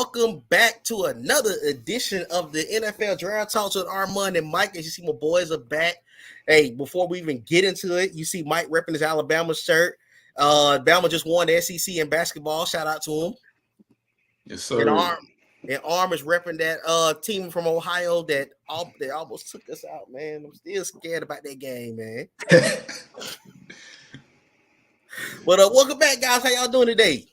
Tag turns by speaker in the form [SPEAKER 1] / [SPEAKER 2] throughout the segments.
[SPEAKER 1] welcome back to another edition of the NFL Draft Talks with Armand and Mike. As you see, my boys are back. Hey, before we even get into it, you see Mike repping his Alabama shirt. Alabama just won the SEC in basketball. Shout out to him.
[SPEAKER 2] Yes, sir.
[SPEAKER 1] And Arm is repping that team from Ohio that they almost took us out, man. I'm still scared about that game, man. But welcome back, guys. How y'all doing today?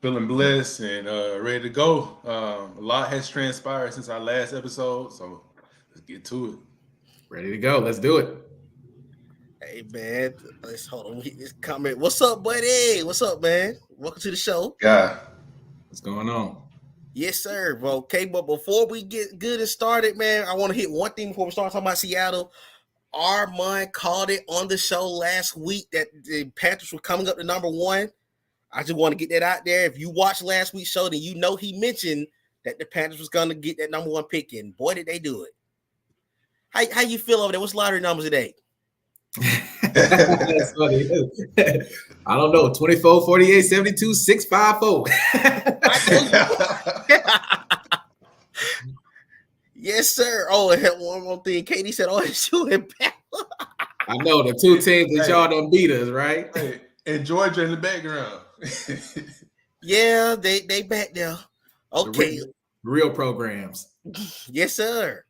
[SPEAKER 2] Feeling blessed and ready to go. A lot has transpired since our last episode, so let's get to it.
[SPEAKER 3] Ready to go. Let's do it.
[SPEAKER 1] Hey, man. Let's hold on. Get this comment. What's up, buddy? What's up, man? Welcome to the show.
[SPEAKER 2] Yeah.
[SPEAKER 3] What's going on?
[SPEAKER 1] Yes, sir. Okay, but before we get good and started, man, I want to hit one thing before we start talking about Seattle. Armand called it on the show last week that the Panthers were coming up to number one. I just want to get that out there. If you watched last week's show, then you know he mentioned that the Panthers was going to get that number one pick, and boy, did they do it. How you feel over there? What's lottery numbers today?
[SPEAKER 3] That's funny. I don't know. 24, 48, 72, 654.
[SPEAKER 1] Yes, sir. Oh, and one more thing. Katie said, oh, it's you and Pat.
[SPEAKER 3] I know the two teams that y'all done beat us, right?
[SPEAKER 2] Hey, and Georgia in the background.
[SPEAKER 1] Yeah, they back there. Okay.
[SPEAKER 3] Real programs.
[SPEAKER 1] Yes, sir.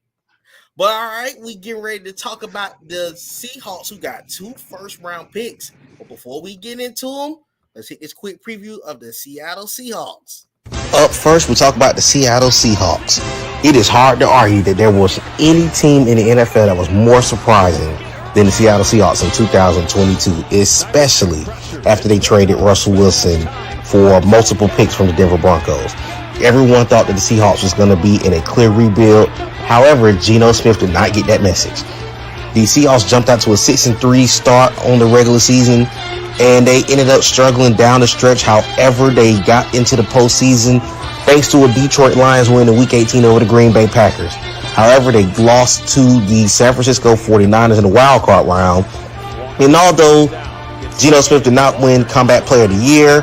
[SPEAKER 1] But all right, we getting ready to talk about the Seahawks who got 2 first-round picks. But before we get into them, let's hit this quick preview of the Seattle Seahawks.
[SPEAKER 4] Up first, we talk about the Seattle Seahawks. It is hard to argue that there was any team in the NFL that was more surprising than the Seattle Seahawks in 2022, especially after they traded Russell Wilson for multiple picks from the Denver Broncos. Everyone thought that the Seahawks was going to be in a clear rebuild. However, Geno Smith did not get that message. The Seahawks jumped out to a 6-3 start on the regular season, and they ended up struggling down the stretch. However, they got into the postseason thanks to a Detroit Lions win in Week 18 over the Green Bay Packers. However, they lost to the San Francisco 49ers in the wild card round. And although Geno Smith did not win Comeback Player of the Year,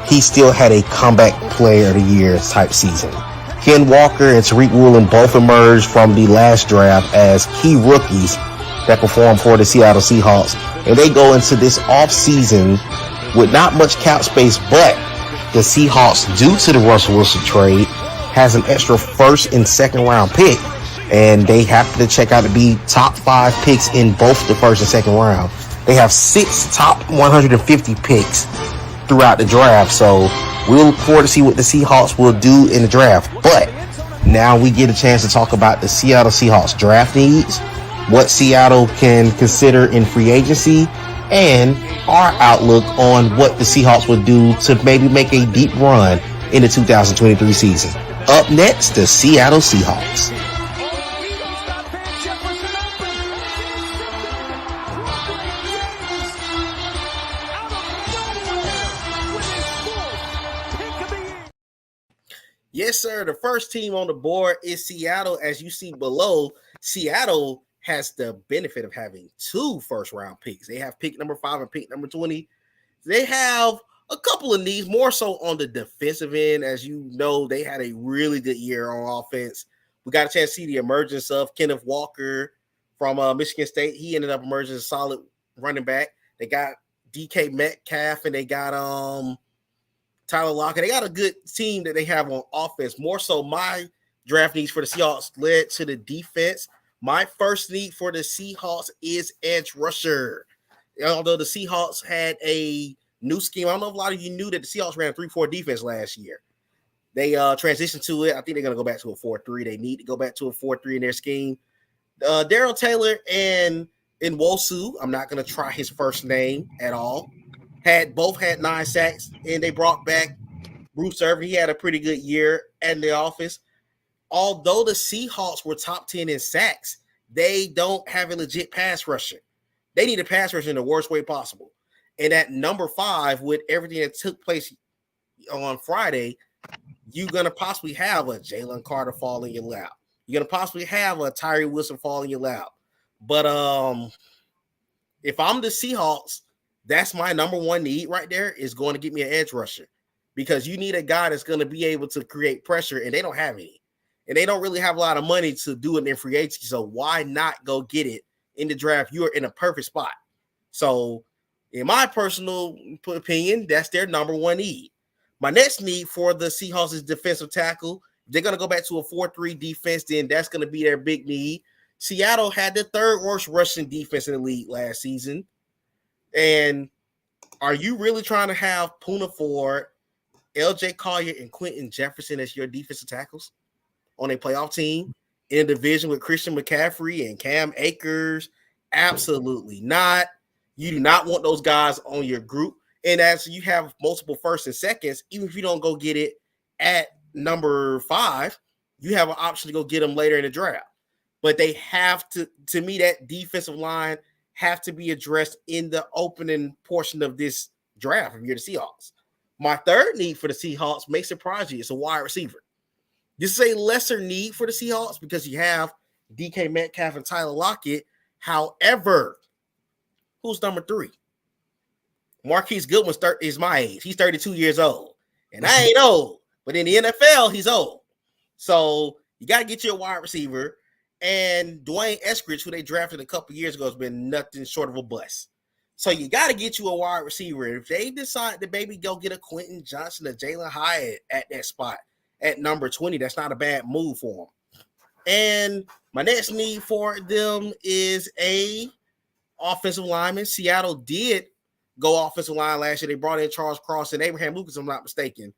[SPEAKER 4] he still had a Comeback Player of the Year type season. Ken Walker and Tariq Woolen both emerged from the last draft as key rookies that performed for the Seattle Seahawks. And they go into this offseason with not much cap space, but the Seahawks, due to the Russell Wilson trade, has an extra first and second round pick. And they happen to check out to be top 5 picks in both the first and second round. They have 6 top 150 picks throughout the draft. So we'll look forward to see what the Seahawks will do in the draft. But now we get a chance to talk about the Seattle Seahawks draft needs, what Seattle can consider in free agency, and our outlook on what the Seahawks would do to maybe make a deep run in the 2023 season. Up next, the Seattle Seahawks.
[SPEAKER 1] Yes, sir. The first team on the board is Seattle. As you see below, Seattle has the benefit of having 2 first-round picks. They have pick number 5 and pick number 20. They have a couple of needs, more so on the defensive end. As you know, they had a really good year on offense. We got a chance to see the emergence of Kenneth Walker from Michigan State. He ended up emerging as a solid running back. They got DK Metcalf, and they got Tyler Lockett. They got a good team that they have on offense. More so, my draft needs for the Seahawks led to the defense. My first need for the Seahawks is edge rusher. Although the Seahawks had a new scheme, I don't know if a lot of you knew that the Seahawks ran a 3-4 defense last year. They transitioned to it. I think they're going to go back to a 4-3. They need to go back to a 4-3 in their scheme. Darrell Taylor and Nwosu, I'm not going to try his first name at all, both had 9 sacks, and they brought back Bruce Irvin. He had a pretty good year in the office. Although the Seahawks were top 10 in sacks, they don't have a legit pass rusher. They need a pass rusher in the worst way possible. And at number 5, with everything that took place on Friday, you're going to possibly have a Jalen Carter fall in your lap. You're going to possibly have a Tyree Wilson fall in your lap. But if I'm the Seahawks, that's my number one need right there, is going to get me an edge rusher. because you need a guy that's going to be able to create pressure, and they don't have any. And they don't really have a lot of money to do it in free agency. So why not go get it in the draft? You're in a perfect spot. So in my personal opinion, that's their number one need. My next need for the Seahawks is defensive tackle. If they're going to go back to a 4-3 defense, then that's going to be their big need. Seattle had the third worst rushing defense in the league last season. And are you really trying to have Poona Ford, LJ Collier, and Quentin Jefferson as your defensive tackles on a playoff team in a division with Christian McCaffrey and Cam Akers? Absolutely not. You do not want those guys on your group. And as you have multiple firsts and seconds, even if you don't go get it at number 5, you have an option to go get them later in the draft. But they have to me, that defensive line have to be addressed in the opening portion of this draft if you're the Seahawks. My third need for the Seahawks may surprise you. It's a wide receiver. This is a lesser need for the Seahawks because you have DK Metcalf and Tyler Lockett. However, who's number 3? Marquise Goodwin is my age. He's 32 years old. And I ain't old. But in the NFL, he's old. So you got to get you a wide receiver. And Dwayne Eskridge, who they drafted a couple years ago, has been nothing short of a bust. So you got to get you a wide receiver. If they decide to maybe go get a Quentin Johnson or Jalen Hyatt at that spot at number 20, that's not a bad move for them. And my next need for them is a offensive lineman. Seattle did go offensive line last year. They brought in Charles Cross and Abraham Lucas, if I'm not mistaken,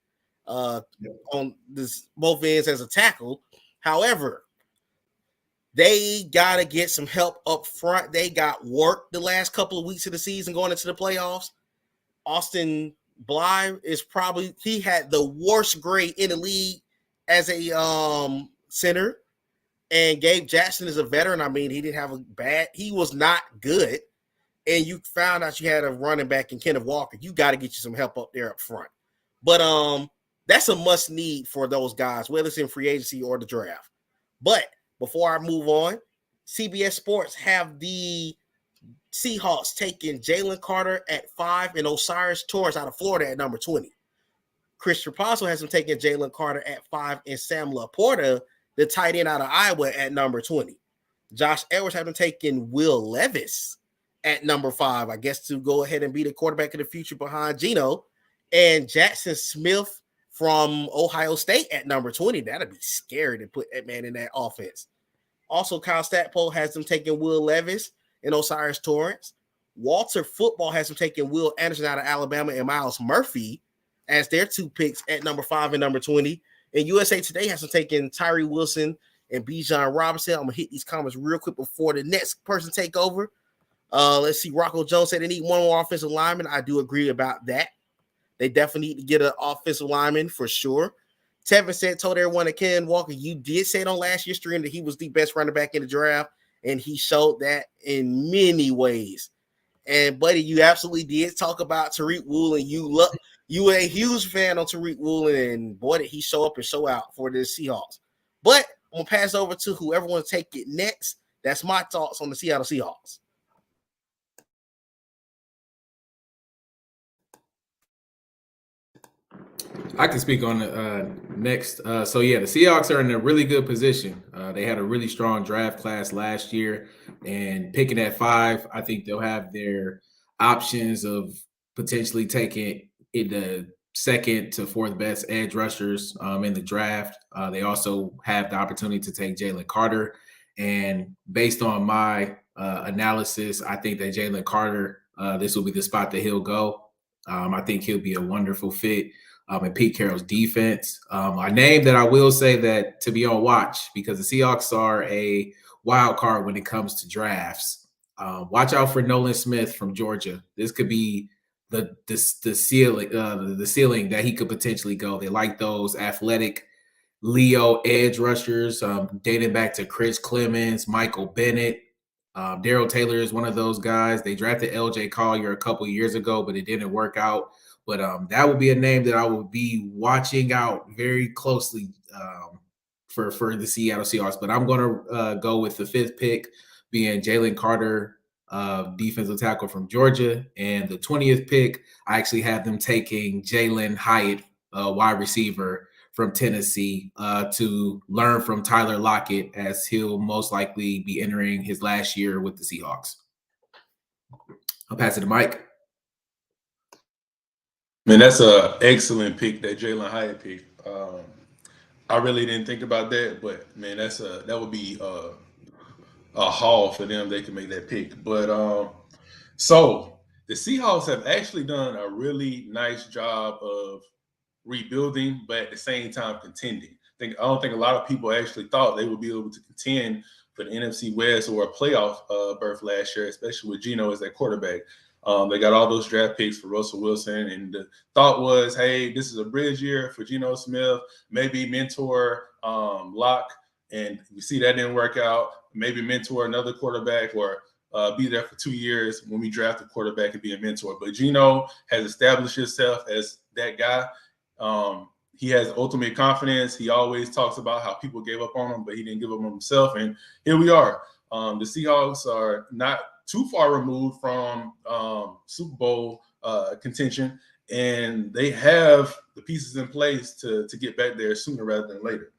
[SPEAKER 1] on this both ends as a tackle. However, they got to get some help up front. They got work the last couple of weeks of the season going into the playoffs. Austin Blythe he had the worst grade in the league as a center. And Gabe Jackson is a veteran. I mean, he was not good. And you found out you had a running back in Kenneth Walker. You got to get you some help up there up front. But that's a must need for those guys, whether it's in free agency or the draft. But before I move on, CBS Sports have the Seahawks taking Jalen Carter at 5 and Osiris Torrance out of Florida at number 20. Chris Trapasso has them taking Jalen Carter at 5 and Sam Laporta, the tight end out of Iowa, at number 20. Josh Edwards has them taking Will Levis at number 5, I guess, to go ahead and be the quarterback of the future behind Geno. And Jackson Smith from Ohio State at number 20. That'd be scary to put that man in that offense. Also, Kyle Stackpole has them taking Will Levis and Osiris Torrance. Walter Football has them taking Will Anderson out of Alabama and Miles Murphy as their 2 picks at number 5 and number 20. And USA Today has them taking Tyree Wilson and Bijan Robinson. I'm going to hit these comments real quick before the next person take over. Let's see. Rocco Jones said they need one more offensive lineman. I do agree about that. They definitely need to get an offensive lineman for sure. Tevin told everyone that Ken Walker, you did say it on last year's stream that he was the best running back in the draft, and he showed that in many ways. And buddy, you absolutely did talk about Tariq Woolen. You were a huge fan of Tariq Woolen, and boy, did he show up and show out for the Seahawks. But I'm gonna pass over to whoever wants to take it next. That's my thoughts on the Seattle Seahawks.
[SPEAKER 3] I can speak on the next. So yeah, the Seahawks are in a really good position. They had a really strong draft class last year, and picking at 5, I think they'll have their options of potentially taking in the 2nd to 4th best edge rushers in the draft. They also have the opportunity to take Jalen Carter, and based on my analysis, I think that Jalen Carter, this will be the spot that he'll go. I think he'll be a wonderful fit in Pete Carroll's defense. A name that I will say that to be on watch, because the Seahawks are a wild card when it comes to drafts. Watch out for Nolan Smith from Georgia. This could be the ceiling that he could potentially go. They like those athletic Leo edge rushers, dating back to Chris Clemens, Michael Bennett. Darrell Taylor is one of those guys. They drafted LJ Collier a couple years ago, but it didn't work out. But that would be a name that I would be watching out very closely for the Seattle Seahawks. But I'm going to go with the 5th pick being Jalen Carter, defensive tackle from Georgia. And the 20th pick, I actually have them taking Jalen Hyatt, wide receiver from Tennessee to learn from Tyler Lockett, as he'll most likely be entering his last year with the Seahawks. I'll pass it to Mike.
[SPEAKER 2] Man, that's an excellent pick, that Jalen Hyatt pick. I really didn't think about that, but man, that would be a haul for them. They can make that pick. But so the Seahawks have actually done a really nice job of rebuilding, but at the same time contending. I don't think a lot of people actually thought they would be able to contend for the NFC West or a playoff berth last year, especially with Geno as their quarterback. They got all those draft picks for Russell Wilson, and the thought was, hey, this is a bridge year for Geno Smith, maybe mentor Locke, and we see that didn't work out. Maybe mentor another quarterback or be there for 2 years when we draft a quarterback and be a mentor. But Geno has established himself as that guy. He has ultimate confidence. He always talks about how people gave up on him, but he didn't give up on himself. And here we are. The Seahawks are not too far removed from Super Bowl contention, and they have the pieces in place to get back there sooner rather than later.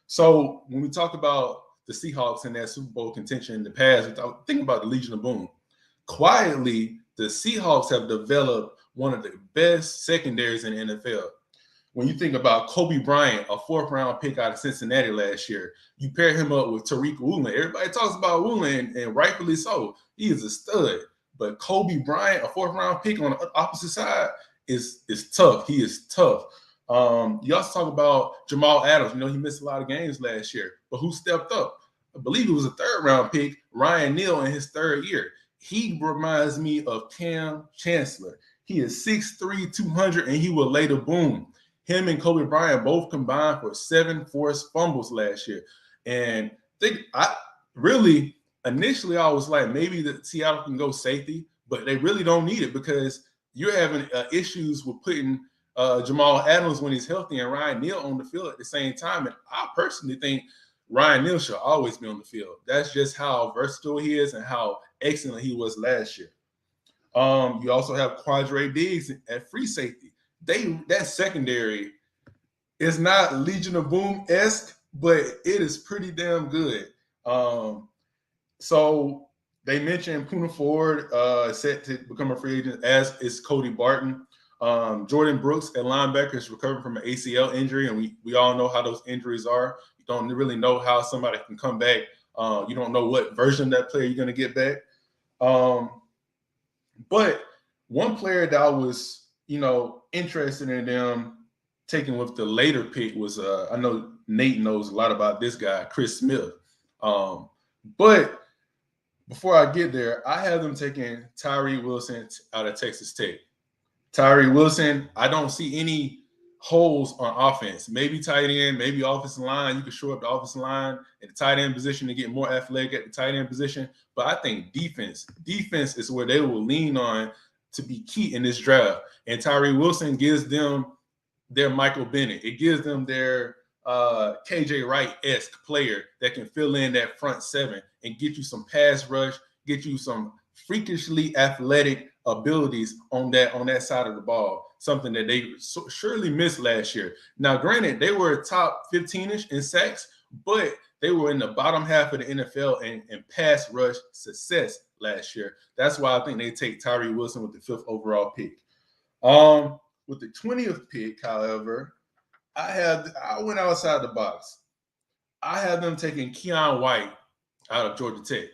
[SPEAKER 2] So when we talk about the Seahawks and that Super Bowl contention in the past, think about the Legion of Boom. Quietly, the Seahawks have developed one of the best secondaries in the NFL. When you think about Kobe Bryant, a 4th-round pick out of Cincinnati last year, you pair him up with Tariq Woolen. Everybody talks about Woolen, and rightfully so. He is a stud. But Kobe Bryant, a 4th-round pick on the opposite side, is tough. He is tough. You also talk about Jamal Adams. You know, he missed a lot of games last year, but who stepped up? I believe it was a 3rd-round pick, Ryan Neal, in his 3rd year. He reminds me of Cam Chancellor. He is 6'3", 200, and he will lay the boom. Him and Kobe Bryant both combined for 7 forced fumbles last year. And initially I was like, maybe the Seattle can go safety, but they really don't need it because you're having issues with putting Jamal Adams when he's healthy and Ryan Neal on the field at the same time. And I personally think Ryan Neal should always be on the field. That's just how versatile he is and how excellent he was last year. You also have Quadre Diggs at free safety. That secondary is not Legion of Boom-esque, but it is pretty damn good. So they mentioned Poona Ford set to become a free agent, as is Cody Barton. Jordan Brooks at linebacker is recovering from an ACL injury, and we all know how those injuries are. You don't really know how somebody can come back. You don't know what version of that player you're going to get back. But one player that I was interested in them taking with the later pick was I know Nate knows a lot about this guy, Chris Smith. But before I get there, I have them taking Tyree Wilson out of Texas Tech. Tyree Wilson, I don't see any holes on offense. Maybe tight end, maybe offensive line. You can shore up the offensive line at the tight end position to get more athletic at the tight end position. But I think defense is where they will lean on to be key in this draft. And Tyree Wilson gives them their Michael Bennett. It gives them their KJ Wright-esque player that can fill in that front 7 and get you some pass rush, get you some freakishly athletic abilities on that side of the ball, something that they surely missed last year. Now, granted, they were top 15-ish in sacks, but they were in the bottom half of the NFL in pass rush success last year. That's why I think they take Tyree Wilson with the 5th overall pick. With the 20th pick, however, I went outside the box. I have them taking Keion White out of Georgia Tech.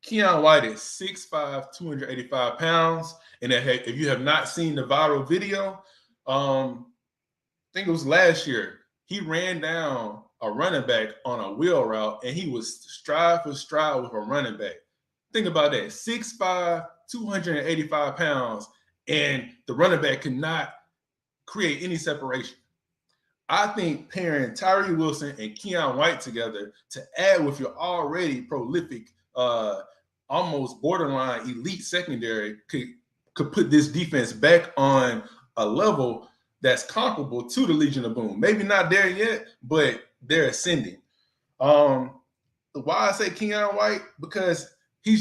[SPEAKER 2] Keion White is 6'5", 285 pounds. And if you have not seen the viral video, I think it was last year, he ran down a running back on a wheel route, and he was stride for stride with a running back. Think about that, 6'5", 285 pounds, and the running back could not create any separation. I think pairing Tyree Wilson and Keion White together to add with your already prolific, almost borderline elite secondary could put this defense back on a level that's comparable to the Legion of Boom. Maybe not there yet, but they're ascending. Why I say Keion White? Because he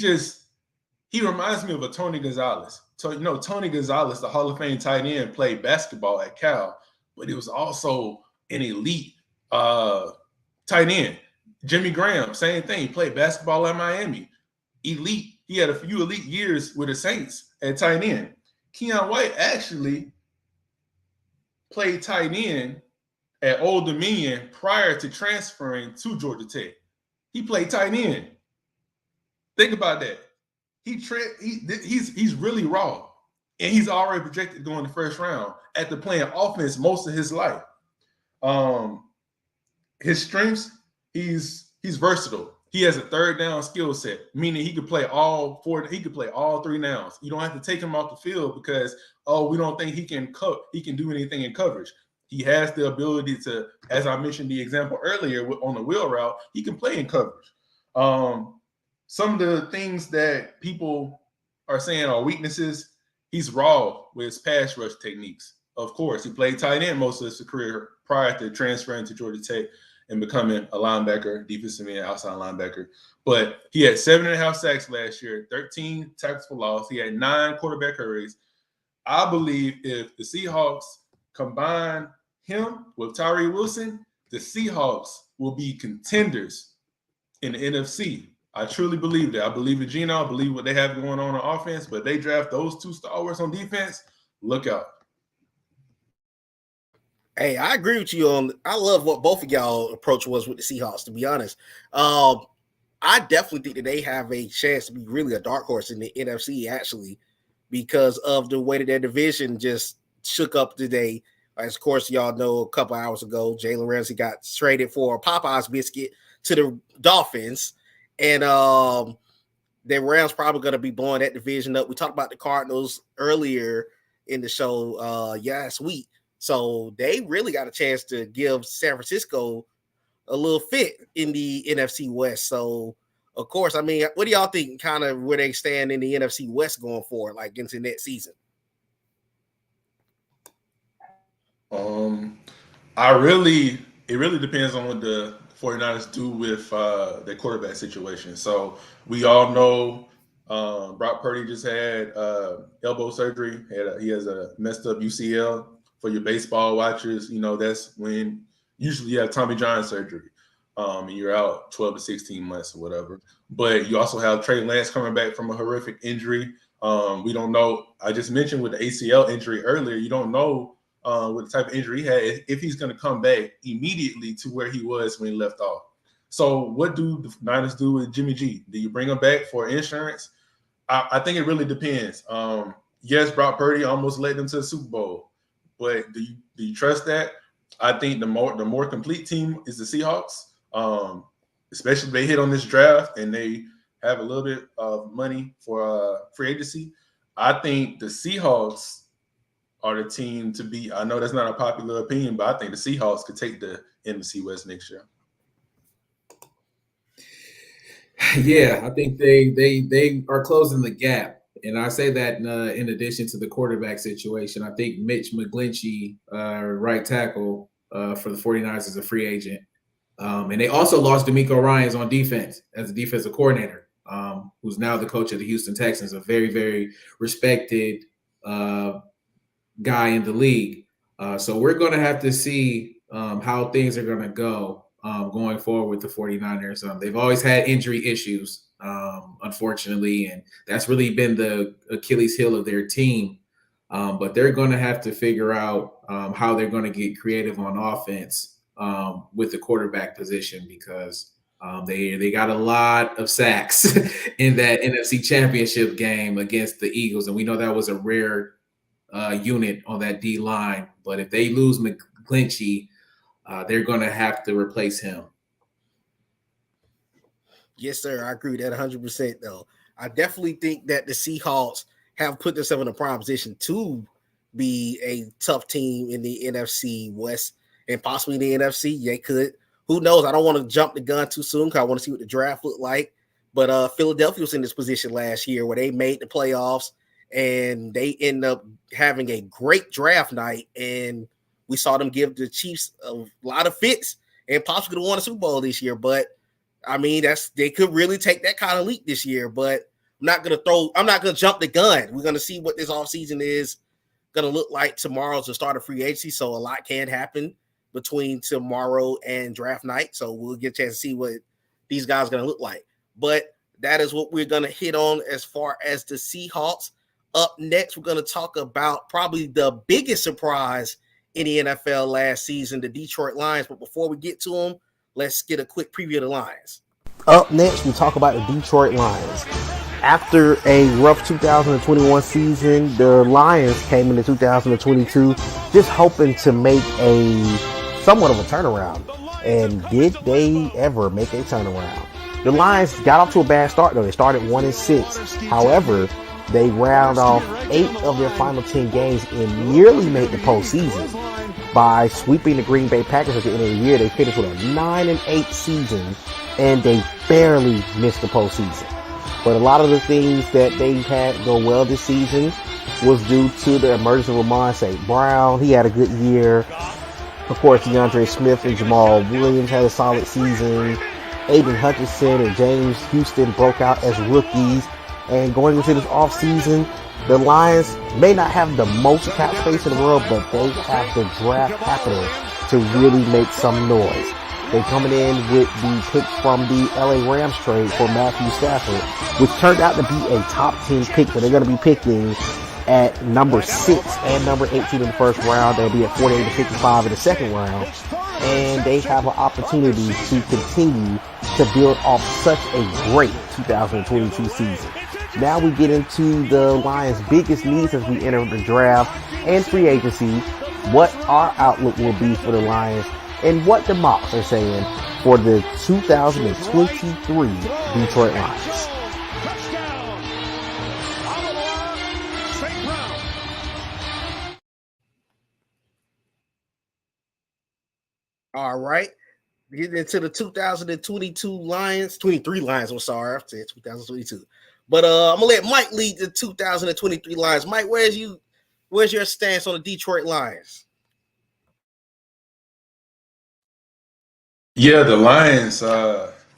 [SPEAKER 2] reminds me of a Tony Gonzalez. So, Tony Gonzalez, the Hall of Fame tight end, played basketball at Cal. but it was also an elite tight end. Jimmy Graham, same thing. Played basketball at Miami. Elite. He had a few elite years with the Saints at tight end. Keion White actually played tight end at Old Dominion prior to transferring to Georgia Tech. He played tight end. Think about that. He's really raw, and he's already projected to go in the first round after playing offense most of his life. His strengths, he's versatile. He has a third down skill set, meaning he could play all four. He could play all three downs. You don't have to take him off the field because we don't think he can do anything in coverage. He has the ability to, as I mentioned the example earlier on the wheel route, he can play in coverage. Some of the things that people are saying are weaknesses, he's raw with his pass rush techniques. Of course, he played tight end most of his career prior to transferring to Georgia Tech and becoming a linebacker, defensive end, outside linebacker. But he had 7.5 sacks last year, 13 tackles for loss. He had 9 quarterback hurries. I believe if the Seahawks combine him with Tyree Wilson, the Seahawks will be contenders in the NFC. I truly believe that. I believe in Geno. I believe what they have going on offense, but they draft those 2 stalwarts on defense. Look out.
[SPEAKER 1] Hey, I agree with you on. I love what both of y'all approach was with the Seahawks. To be honest, I definitely think that they have a chance to be really a dark horse in the NFC, actually, because of the way that their division just shook up today. As of course, y'all know, a couple hours ago, Jalen Ramsey got traded for a Popeyes biscuit to the Dolphins, and the Rams probably going to be blowing that division up. We talked about the Cardinals earlier in the show last week. So they really got a chance to give San Francisco a little fit in the NFC West. So, of course, I mean, what do y'all think kind of where they stand in the NFC West going forward, like into next season?
[SPEAKER 2] It really depends on what the 49ers do with their quarterback situation. So we all know Brock Purdy just had elbow surgery. He has a messed up UCL. For your baseball watchers, you know, that's when usually you have Tommy John surgery. And you're out 12 to 16 months or whatever. But you also have Trey Lance coming back from a horrific injury. We don't know. I just mentioned with the ACL injury earlier, you don't know what type of injury he had, if he's going to come back immediately to where he was when he left off. So what do the Niners do with Jimmy G? Do you bring him back for insurance? I think it really depends. Yes, Brock Purdy almost led them to the Super Bowl. But do you trust that? I think the more complete team is the Seahawks, especially if they hit on this draft and they have a little bit of money for free agency. I think the Seahawks are the team to beat. I know that's not a popular opinion, but I think the Seahawks could take the NFC West next year.
[SPEAKER 3] Yeah, I think they are closing the gap. And I say that in addition to the quarterback situation. I think Mitch McGlinchey, right tackle for the 49ers, is a free agent. And they also lost DeMeco Ryans on defense as a defensive coordinator, who's now the coach of the Houston Texans, a very, very respected guy in the league. So we're going to have to see how things are going to go going forward with the 49ers. They've always had injury issues. Unfortunately, and that's really been the Achilles heel of their team. But they're going to have to figure out how they're going to get creative on offense with the quarterback position, because they got a lot of sacks in that NFC Championship game against the Eagles, and we know that was a rare unit on that D line. But if they lose McGlinchey, they're going to have to replace him.
[SPEAKER 1] Yes, sir. I agree with that 100%, though. I definitely think that the Seahawks have put themselves in a prime position to be a tough team in the NFC West and possibly the NFC. They could. Who knows? I don't want to jump the gun too soon because I want to see what the draft looked like. But Philadelphia was in this position last year where they made the playoffs and they end up having a great draft night. And we saw them give the Chiefs a lot of fits and possibly won a Super Bowl this year. But I mean, they could really take that kind of leap this year, but I'm not going to jump the gun. We're going to see what this offseason is going to look like tomorrow's the start of free agency. So a lot can happen between tomorrow and draft night. So we'll get a chance to see what these guys are going to look like. But that is what we're going to hit on as far as the Seahawks. Up next, we're going to talk about probably the biggest surprise in the NFL last season, the Detroit Lions. But before we get to them, let's get a quick preview of the Lions.
[SPEAKER 4] Up next, we talk about the Detroit Lions. After a rough 2021 season, the Lions came into 2022 just hoping to make a somewhat of a turnaround. And did they ever make a turnaround? The Lions got off to a bad start, though. They started 1-6. However, they round off 8 of their final 10 games and nearly made the postseason by sweeping the Green Bay Packers at the end of the year. They finished with a 9-8 season, and they barely missed the postseason. But a lot of the things that they had go well this season was due to the emergence of Ramon St. Brown. He had a good year. Of course, DeAndre Smith and Jamal Williams had a solid season. Aiden Hutchinson and James Houston broke out as rookies. And going into this offseason, the Lions may not have the most cap space in the world, but they have the draft capital to really make some noise. They're coming in with the pick from the LA Rams trade for Matthew Stafford, which turned out to be a top 10 pick, but they're going to be picking at number 6 and number 18 in the first round. They'll be at 48 to 55 in the second round. And they have an opportunity to continue to build off such a great 2022 season. Now we get into the Lions' biggest needs as we enter the draft and free agency, what our outlook will be for the Lions, and what the mocks are saying for the 2023 Detroit Lions.
[SPEAKER 1] All right. Getting into the 2022 Lions, 23 Lions, I'm sorry, I said 2022. But I'm gonna let Mike lead the 2023 Lions. Mike, where's your stance on the Detroit Lions?
[SPEAKER 2] Yeah, the Lions,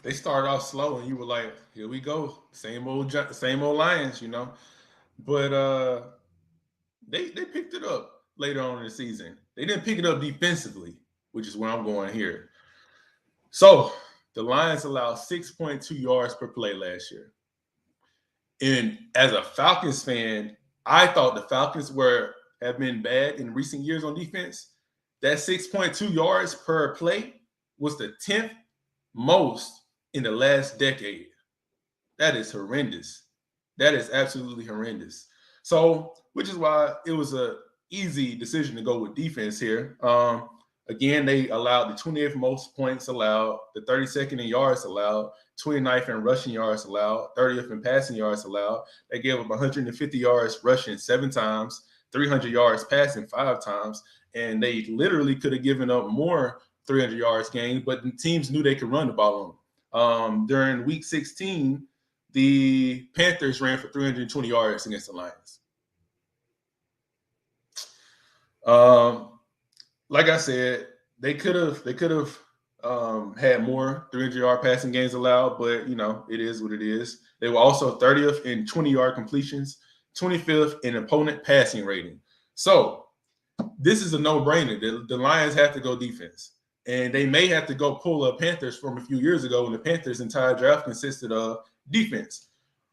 [SPEAKER 2] they started off slow, and you were like, "Here we go, same old Lions," you know. But they picked it up later on in the season. They didn't pick it up defensively, which is where I'm going here. So the Lions allowed 6.2 yards per play last year. And as a Falcons fan, I thought the Falcons have been bad in recent years on defense. That 6.2 yards per play was the 10th most in the last decade. That is horrendous. That is absolutely horrendous. So, which is why it was an easy decision to go with defense here. Again, they allowed the 20th most points allowed, the 32nd in yards allowed, 29th in rushing yards allowed, 30th in passing yards allowed. They gave up 150 yards rushing 7 times, 300 yards passing 5 times, and they literally could have given up more 300 yards gained, but the teams knew they could run the ball on. During week 16, the Panthers ran for 320 yards against the Lions. Like I said, they could have had more 300-yard passing games allowed, but you know, it is what it is. They were also 30th in 20-yard completions, 25th in opponent passing rating. So this is a no-brainer. The Lions have to go defense, and they may have to go pull up Panthers from a few years ago when the Panthers' entire draft consisted of defense,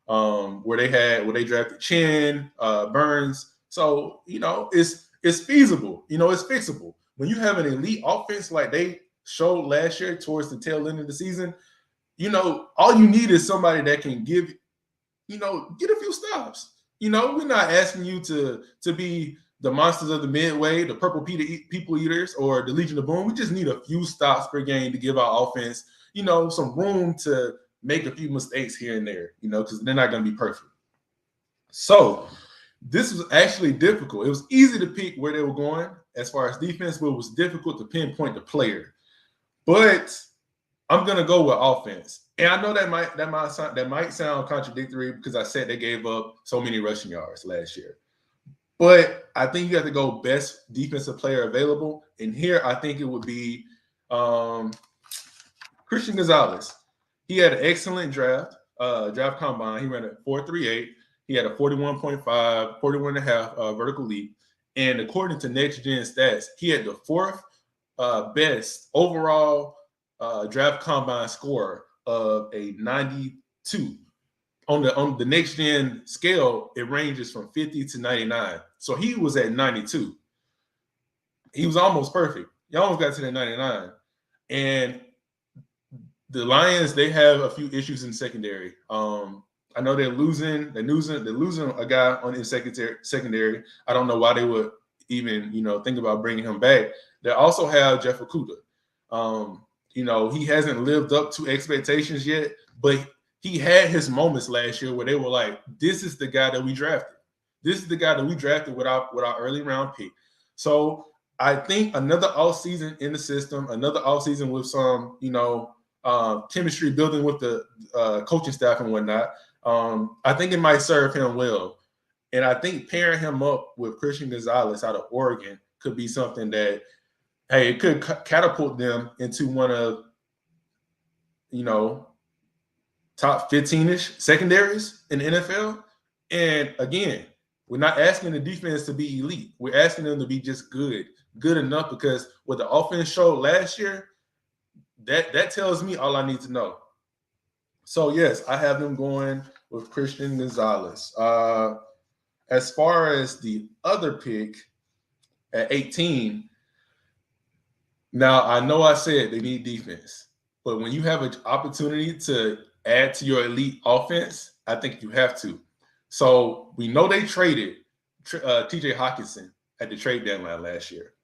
[SPEAKER 2] where they drafted Chin, Burns. So you know, it's feasible. You know, it's fixable. When you have an elite offense like they showed last year towards the tail end of the season, you know, all you need is somebody that can get a few stops. You know, we're not asking you to be the monsters of the midway, the purple people eaters, or the Legion of Boom. We just need a few stops per game to give our offense, you know, some room to make a few mistakes here and there, you know, because they're not going to be perfect. So this was actually difficult. It was easy to pick where they were going as far as defense, but it was difficult to pinpoint the player. But I'm gonna go with offense, and I know that might sound contradictory because I said they gave up so many rushing yards last year. But I think you have to go best defensive player available, and here I think it would be Christian Gonzalez. He had an excellent draft combine. He ran at 4.38. He had a 41.5, 41.5 vertical leap. And according to Next Gen Stats, he had the fourth best overall draft combine score of a 92. On the Next Gen scale, it ranges from 50 to 99. So he was at 92. He was almost perfect. He almost got to the 99. And the Lions, they have a few issues in secondary. I know they're losing a guy on his secondary. I don't know why they would even, think about bringing him back. They also have Jeff Okudah. He hasn't lived up to expectations yet, but he had his moments last year where they were like, this is the guy that we drafted. This is the guy that we drafted with our early round pick. So I think another offseason in the system, another offseason with some, chemistry building with the coaching staff and whatnot, I think it might serve him well. And I think pairing him up with Christian Gonzalez out of Oregon could be something that, hey, it could catapult them into one of, top 15-ish secondaries in the NFL. And again, we're not asking the defense to be elite. We're asking them to be just good enough, because what the offense showed last year, that tells me all I need to know. So, yes, I have them going with Christian Gonzalez. As far as the other pick at 18, now I know I said they need defense, but when you have an opportunity to add to your elite offense, I think you have to. So we know they traded T.J. Hockenson at the trade deadline last year.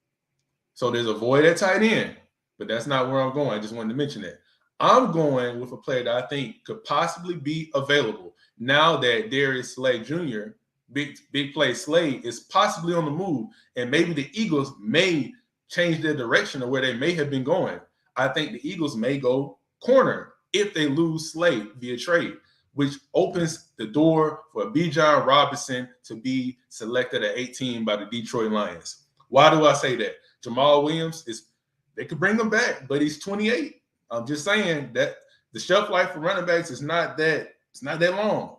[SPEAKER 2] So there's a void at tight end, but that's not where I'm going. I just wanted to mention that. I'm going with a player that I think could possibly be available now that Darius Slay Jr., big play Slay, is possibly on the move, and maybe the Eagles may change their direction of where they may have been going. I think the Eagles may go corner if they lose Slay via trade, which opens the door for Bijan Robinson to be selected at 18 by the Detroit Lions. Why do I say that? Jamal Williams, they could bring him back, but he's 28. I'm just saying that the shelf life for running backs is not that long.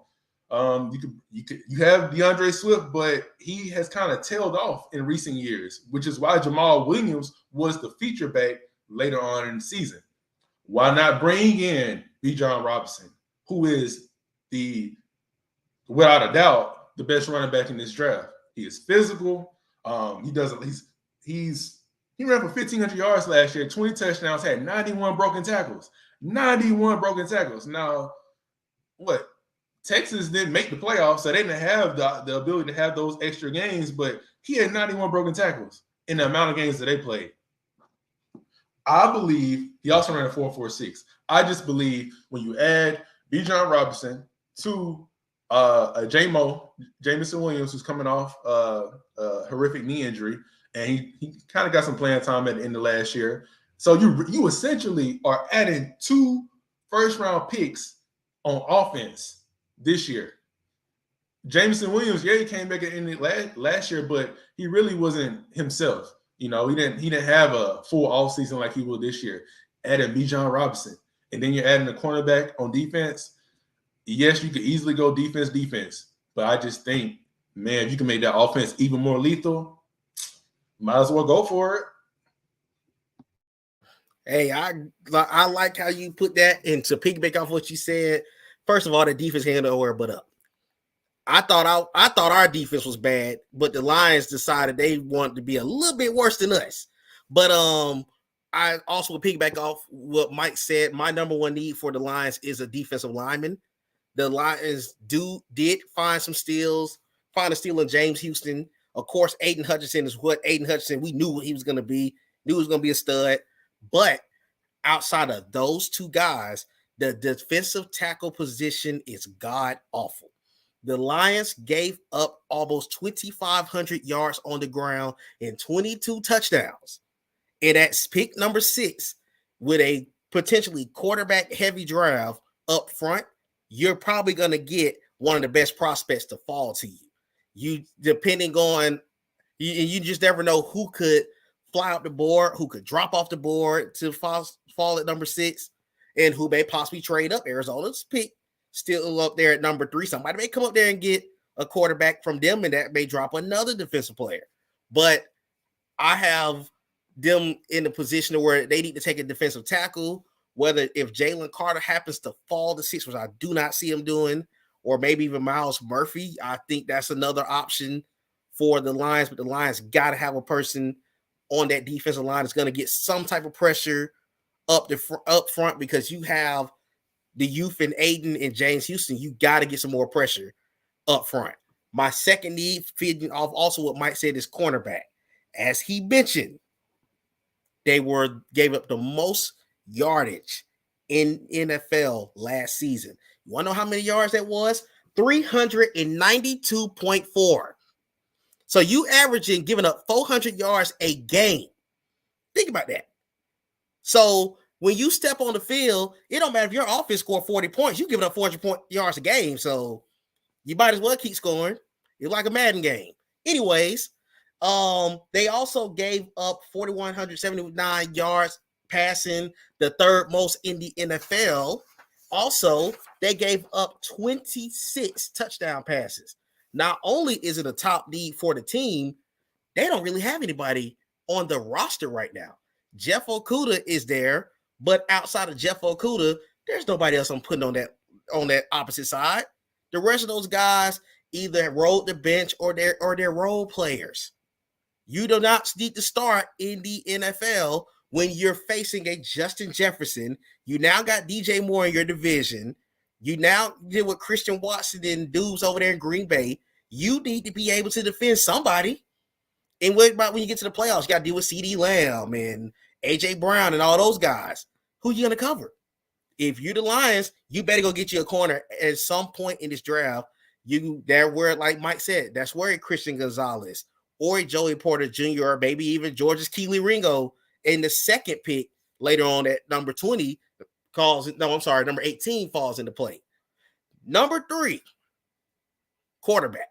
[SPEAKER 2] You have DeAndre Swift, but he has kind of tailed off in recent years, which is why Jamal Williams was the feature back later on in the season. Why not bring in Bijan Robinson, who is without a doubt, the best running back in this draft? He is physical. He ran for 1,500 yards last year, 20 touchdowns, had 91 broken tackles. 91 broken tackles. Now, what? Texas didn't make the playoffs, so they didn't have the ability to have those extra games, but he had 91 broken tackles in the amount of games that they played. I believe he also ran a 4.46. I just believe when you add Bijan Robinson to Jameson Williams, who's coming off a horrific knee injury, and he kind of got some playing time at the end of last year. So you essentially are adding 2 first-round picks on offense this year. Jameson Williams, he came back at the end of last year, but he really wasn't himself. He didn't have a full offseason like he will this year. Adding Bijan Robinson, and then you're adding a cornerback on defense. Yes, you could easily go defense, but I just think, man, if you can make that offense even more lethal, might as well go for it.
[SPEAKER 1] Hey, I like how you put that, and to piggyback off what you said. First of all, the defense can't nowhere but up. I thought our defense was bad, but the Lions decided they wanted to be a little bit worse than us. But I also would piggyback off what Mike said. My number one need for the Lions is a defensive lineman. The Lions did find some steals, find a steal in James Houston. Of course, Aiden Hutchinson is what Aiden Hutchinson, we knew what he was going to be. Knew he was going to be a stud. But outside of those 2 guys, the defensive tackle position is god-awful. The Lions gave up almost 2,500 yards on the ground and 22 touchdowns. And at pick number 6, with a potentially quarterback-heavy draft up front, you're probably going to get one of the best prospects to fall to you. You just never know who could fly up the board, who could drop off the board to fall at number 6, and who may possibly trade up. Arizona's pick still up there at number 3. Somebody may come up there and get a quarterback from them, and that may drop another defensive player. but I have them in a position where they need to take a defensive tackle, whether if Jalen Carter happens to fall to 6, which I do not see him doing, or maybe even Miles Murphy. I think that's another option for the Lions, but the Lions got to have a person on that defensive line that's going to get some type of pressure up front, because you have the youth in Aiden and James Houston. You got to get some more pressure up front. My second need, feeding off also what Mike said, is cornerback. As he mentioned, they gave up the most yardage in NFL last season. You want to know how many yards that was? 392.4. So you averaging giving up 400 yards a game. Think about that. So when you step on the field, it don't matter if your offense scored 40 points. You giving up 400 yards a game. So you might as well keep scoring. It's like a Madden game. Anyways, they also gave up 4,179 yards passing, the third most in the NFL. Also, they gave up 26 touchdown passes. Not only is it a top need for the team, they don't really have anybody on the roster right now. Jeff Okudah is there, but outside of Jeff Okudah, there's nobody else I'm putting on that opposite side. The rest of those guys either rode the bench or they're role players. You do not need to start in the NFL when you're facing a Justin Jefferson. You now got DJ Moore in your division. You now deal with Christian Watson and dudes over there in Green Bay. You need to be able to defend somebody. And what about when you get to the playoffs? You got to deal with CeeDee Lamb and A.J. Brown and all those guys. Who are you going to cover? If you're the Lions, you better go get you a corner at some point in this draft. Where, like Mike said, that's where a Christian Gonzalez or a Joey Porter Jr. or maybe even George's Keely Ringo in the second pick later on at number 20 number 18 falls into play. Number 3, quarterback.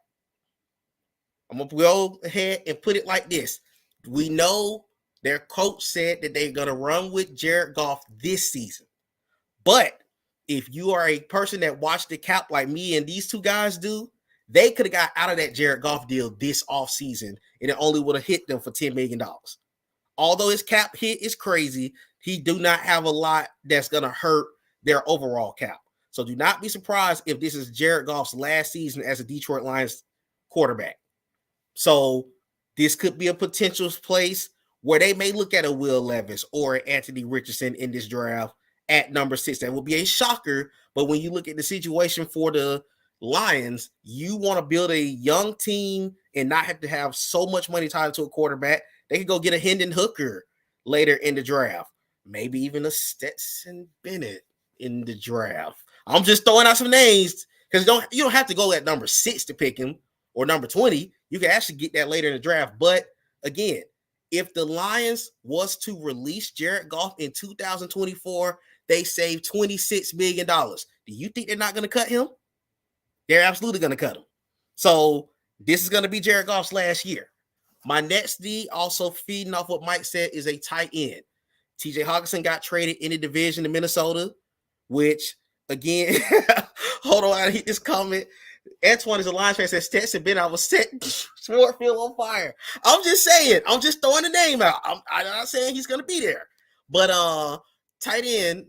[SPEAKER 1] I'm going to go ahead and put it like this. We know their coach said that they're going to run with Jared Goff this season. But if you are a person that watched the cap like me and these two guys do, they could have got out of that Jared Goff deal this offseason, and it only would have hit them for $10 million. Although his cap hit is crazy, he do not have a lot that's going to hurt their overall cap. So do not be surprised if this is Jared Goff's last season as a Detroit Lions quarterback. So this could be a potential place where they may look at a Will Levis or Anthony Richardson in this draft at number 6. That will be a shocker. But when you look at the situation for the Lions, you want to build a young team and not have to have so much money tied to a quarterback. They could go get a Hendon Hooker later in the draft. Maybe even a Stetson Bennett in the draft. I'm just throwing out some names because you don't have to go at number 6 to pick him or number 20. You can actually get that later in the draft. But again, if the Lions was to release Jared Goff in 2024, they saved $26 million. Do you think they're not going to cut him? They're absolutely going to cut him. So this is going to be Jared Goff's last year. My next need, also feeding off what Mike said, is a tight end. TJ Hawkinson got traded in the division to Minnesota, which, again, hold on, I hit this comment. Antoine is a Lions fan, says Stetson Bennett. I was set Swartfield on fire. I'm just saying. I'm just throwing the name out. I'm not saying he's going to be there. But tight end,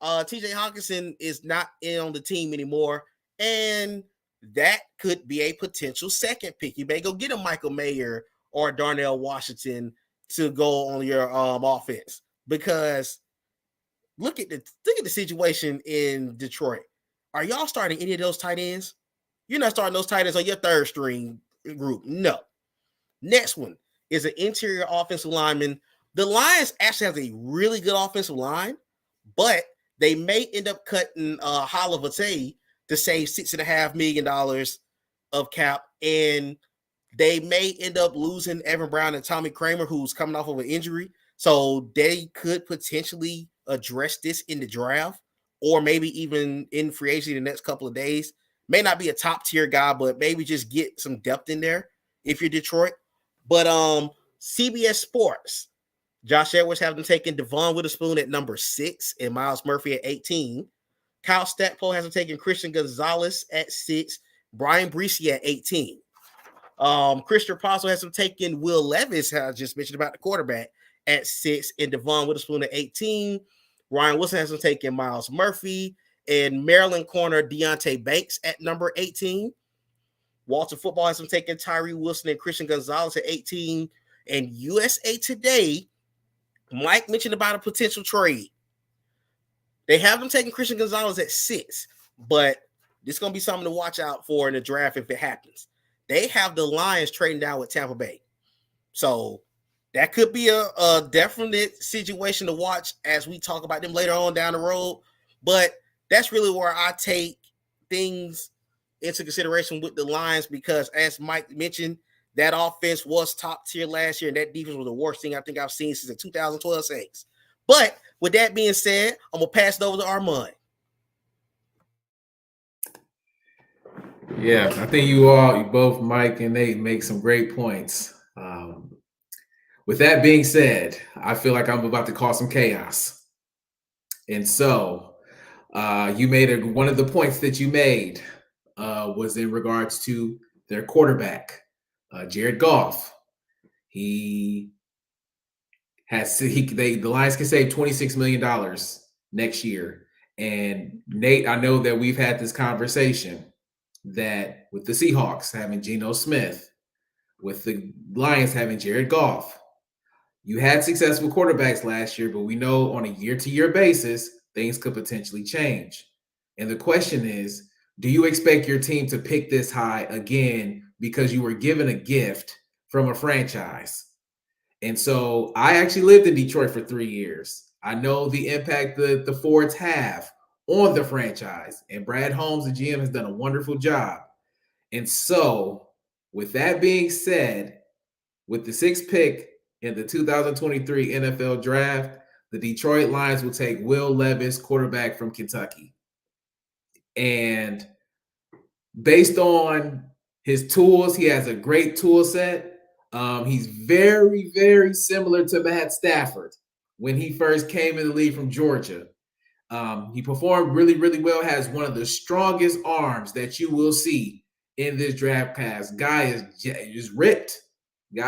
[SPEAKER 1] TJ Hawkinson is not in on the team anymore. And that could be a potential second pick. You may go get a Michael Mayer or Darnell Washington to go on your offense, because look at the situation in Detroit. Are y'all starting any of those tight ends? You're not starting those tight ends on your third string group. No. Next one is an interior offensive lineman. The Lions actually have a really good offensive line, but they may end up cutting Halavate to save $6.5 million of cap, and they may end up losing Evan Brown and Tommy Kramer, who's coming off of an injury. So they could potentially address this in the draft, or maybe even in free agency the next couple of days. May not be a top tier guy, but maybe just get some depth in there if you're Detroit. But CBS Sports, Josh Edwards have them taking Devon Witherspoon at number 6 and Miles Murphy at 18. Kyle Stackpole has them taking Christian Gonzalez at 6, Brian Breesy at 18. Christian Apostle has them taking Will Levis, I just mentioned about the quarterback, at 6, and Devon Witherspoon at 18. Ryan Wilson has them taking Miles Murphy, and Maryland corner Deontay Banks at number 18. Walter Football has them taking Tyree Wilson and Christian Gonzalez at 18. And USA Today, Mike mentioned about a potential trade. They have them taking Christian Gonzalez at 6, but this is going to be something to watch out for in the draft if it happens. They have the Lions trading down with Tampa Bay. So that could be a definite situation to watch as we talk about them later on down the road. But that's really where I take things into consideration with the Lions, because as Mike mentioned, that offense was top tier last year, and that defense was the worst thing I think I've seen since the 2012 Saints. But with that being said, I'm going to pass it over to Armand.
[SPEAKER 3] Yeah, I think you both, Mike and Nate, make some great points. With that being said, I feel like I'm about to cause some chaos. And so you made one of the points that you made was in regards to their quarterback, Jared Goff. The Lions can save $26 million next year. And Nate, I know that we've had this conversation that with the Seahawks having Geno Smith, with the Lions having Jared Goff, you had successful quarterbacks last year, but we know on a year-to-year basis, things could potentially change. And the question is, do you expect your team to pick this high again because you were given a gift from a franchise? And so I actually lived in Detroit for 3 years. I know the impact the Fords have on the franchise. And Brad Holmes, the GM, has done a wonderful job. And so with that being said, with the 6th pick in the 2023 NFL draft, the Detroit Lions will take Will Levis, quarterback from Kentucky. And based on his tools, he has a great tool set. He's very, very similar to Matt Stafford when he first came in the league from Georgia. He performed really, really well, has one of the strongest arms that you will see in this draft class. Guy is just ripped. He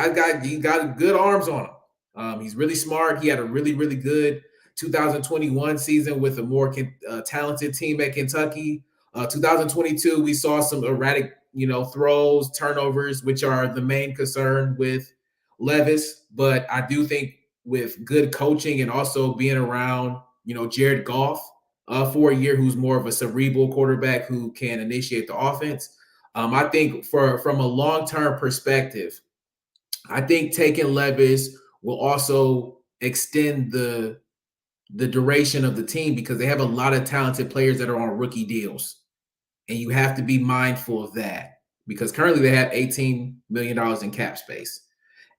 [SPEAKER 3] got good arms on him. He's really smart. He had a really, really good 2021 season with a more talented team at Kentucky. 2022, we saw some erratic, throws, turnovers, which are the main concern with Levis. But I do think with good coaching and also being around, Jared Goff for a year, who's more of a cerebral quarterback who can initiate the offense. I think from a long-term perspective, I think taking Levis will also extend the duration of the team because they have a lot of talented players that are on rookie deals. And you have to be mindful of that because currently they have $18 million in cap space.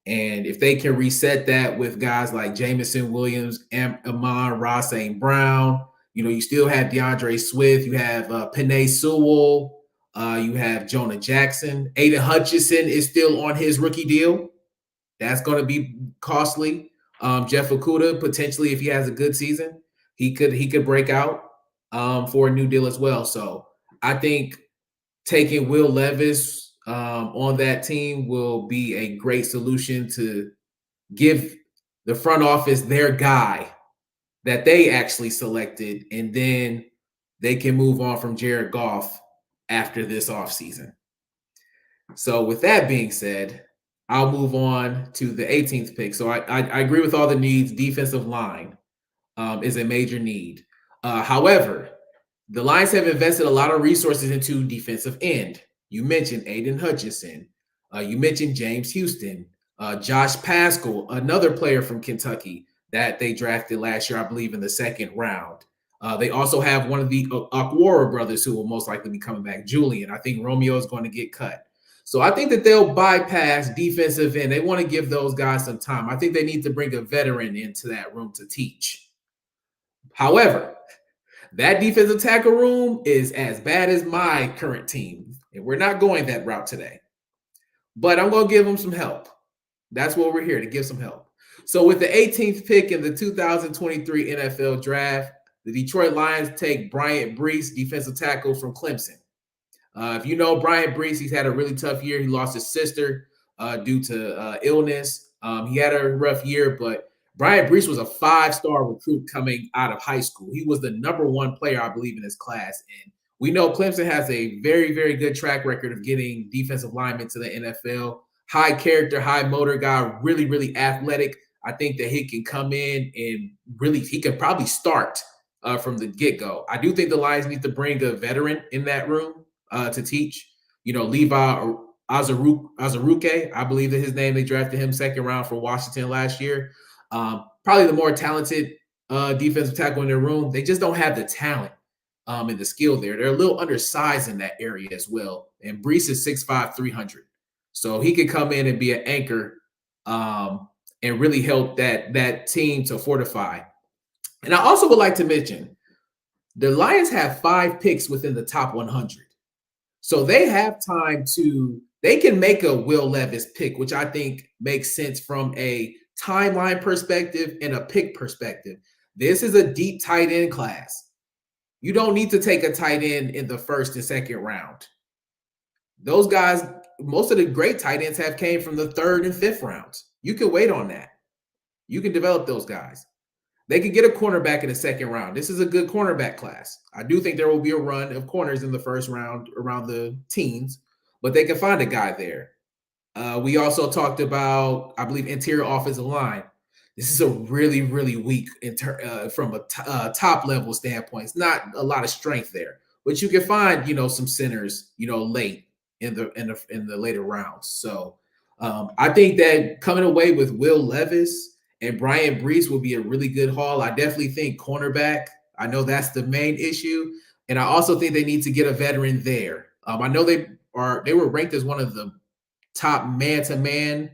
[SPEAKER 3] And if they can reset that with guys like Jamison Williams, Amon Ross St. Brown, you still have DeAndre Swift, you have Penei Sewell, you have Jonah Jackson. Aiden Hutchinson is still on his rookie deal. That's going to be costly. Jeff Okudah, potentially, if he has a good season, he could break out for a new deal as well. So I think taking Will Levis on that team will be a great solution to give the front office their guy that they actually selected, and then they can move on from Jared Goff after this offseason. So with that being said, I'll move on to the 18th pick. So I agree with all the needs. Defensive line is a major need. However, the Lions have invested a lot of resources into defensive end. You mentioned Aiden Hutchinson. You mentioned James Houston. Josh Paschal, another player from Kentucky that they drafted last year, I believe, in the 2nd round. They also have one of the Akwara brothers who will most likely be coming back, Julian. I think Romeo is going to get cut. So I think that they'll bypass defensive end. They want to give those guys some time. I think they need to bring a veteran into that room to teach. However, that defensive tackle room is as bad as my current team, and we're not going that route today. But I'm going to give them some help. That's what we're here to give some help. So with the 18th pick in the 2023 NFL Draft, the Detroit Lions take Bryant Brees, defensive tackle from Clemson. If you know Brian Brees, he's had a really tough year. He lost his sister due to illness. He had a rough year, but Brian Brees was a 5-star recruit coming out of high school. He was the number 1 player, I believe, in his class. And we know Clemson has a very, very good track record of getting defensive linemen to the NFL. High character, high motor guy, really, really athletic. I think that he can come in and really, he could probably start from the get-go. I do think the Lions need to bring a veteran in that room to teach. Levi Azaruke, I believe that his name, they drafted him 2nd round for Washington last year. Probably the more talented defensive tackle in their room. They just don't have the talent and the skill there. They're a little undersized in that area as well. And Brees is 6'5", 300. So he could come in and be an anchor and really help that team to fortify. And I also would like to mention, the Lions have 5 picks within the top 100. So they have time they can make a Will Levis pick, which I think makes sense from a timeline perspective and a pick perspective. This is a deep tight end class. You don't need to take a tight end in the 1st and 2nd round. Those guys, most of the great tight ends have came from the 3rd and 5th rounds. You can wait on that. You can develop those guys. They could get a cornerback in the 2nd round. This is a good cornerback class. I do think there will be a run of corners in the 1st round around the teens, but they can find a guy there. We also talked about, I believe, interior offensive line. This is a really, really weak from a top level standpoint. It's not a lot of strength there, but you can find, some centers, late in the later rounds. So I think that coming away with Will Levis and Brian Brees will be a really good haul. I definitely think cornerback. I know that's the main issue, and I also think they need to get a veteran there. I know they were ranked as one of the top man-to-man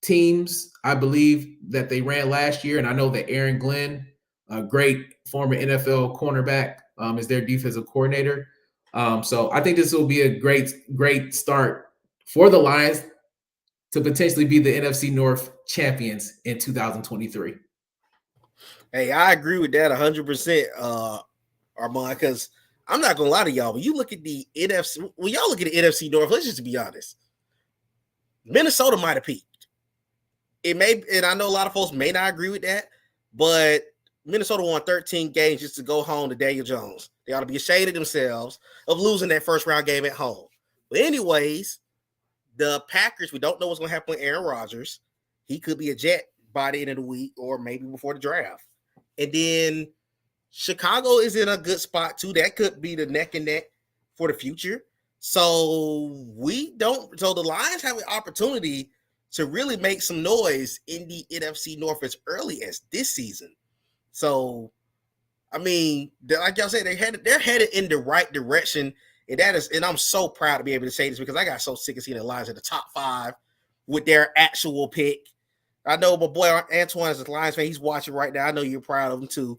[SPEAKER 3] teams, I believe, that they ran last year. And I know that Aaron Glenn, a great former NFL cornerback, is their defensive coordinator. So I think this will be a great start for the Lions to potentially be the NFC North champions in 2023.
[SPEAKER 1] Hey, I agree with that 100%, Armand, because I'm not going to lie to y'all. When you look at the NFC, when y'all look at the NFC North, let's just be honest. Minnesota might have peaked. It may, and I know a lot of folks may not agree with that, but Minnesota won 13 games just to go home to Daniel Jones. They ought to be ashamed of themselves of losing that 1st round game at home. But anyways, the Packers, we don't know what's going to happen with Aaron Rodgers. He could be a Jet by the end of the week or maybe before the draft. And then Chicago is in a good spot too. That could be the neck and neck for the future. So the Lions have an opportunity to really make some noise in the NFC North as early as this season. So, I mean, like y'all said, they're headed in the right direction. And I'm so proud to be able to say this because I got so sick of seeing the Lions in the top 5 with their actual pick. I know my boy Antoine is a Lions fan. He's watching right now. I know you're proud of him too.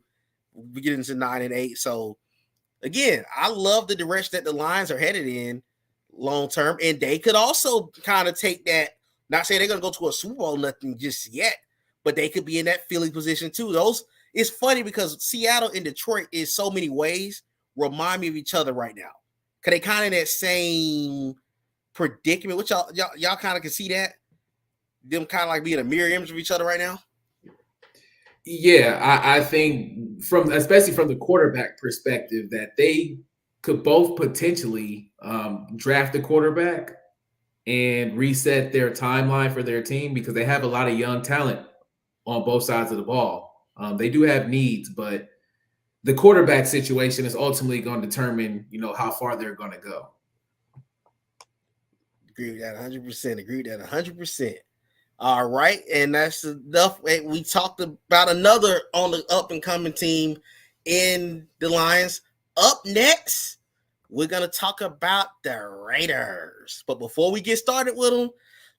[SPEAKER 1] We get into 9 and 8. So again, I love the direction that the Lions are headed in long term. And they could also kind of take that, not saying they're going to go to a Super Bowl, nothing just yet, but they could be in that Philly position too. It's funny because Seattle and Detroit in so many ways remind me of each other right now. Cause they kind of in that same predicament, which y'all kind of can see that them kind of like being a mirror image of each other right now.
[SPEAKER 3] Yeah, I think especially from the quarterback perspective, that they could both potentially draft a quarterback and reset their timeline for their team because they have a lot of young talent on both sides of the ball. They do have needs, but the quarterback situation is ultimately going to determine, how far they're going to go.
[SPEAKER 1] Agree with that 100%. All right. And that's enough. We talked about another on the up and coming team in the Lions. Up next, we're going to talk about the Raiders. But before we get started with them,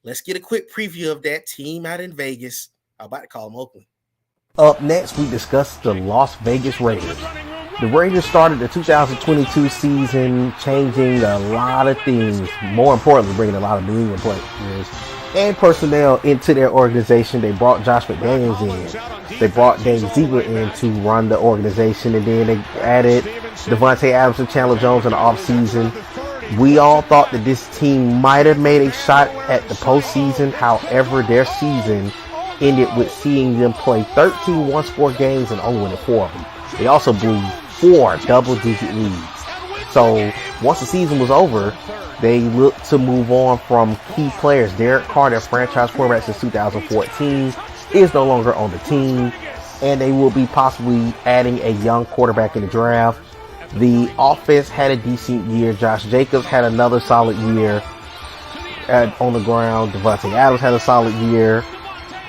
[SPEAKER 1] let's get a quick preview of that team out in Vegas. I'm about to call them Oakland.
[SPEAKER 4] Up next, we discuss the Las Vegas Raiders. The Raiders started the 2022 season changing a lot of things. More importantly, bringing a lot of new players and personnel into their organization. They brought Josh McDaniels in. They brought Dave Ziegler in to run the organization. And then they added Devontae Adams and Chandler Jones in the offseason. We all thought that this team might have made a shot at the postseason. However, their season ended with seeing them play 13 one-score games and only winning 4 of them. They also blew 4 double-digit leads. So once the season was over, they looked to move on from key players. Derek Carr, their franchise quarterback since 2014, is no longer on the team, and they will be possibly adding a young quarterback in the draft. The offense had a decent year. Josh Jacobs had another solid year on the ground. Devontae Adams had a solid year.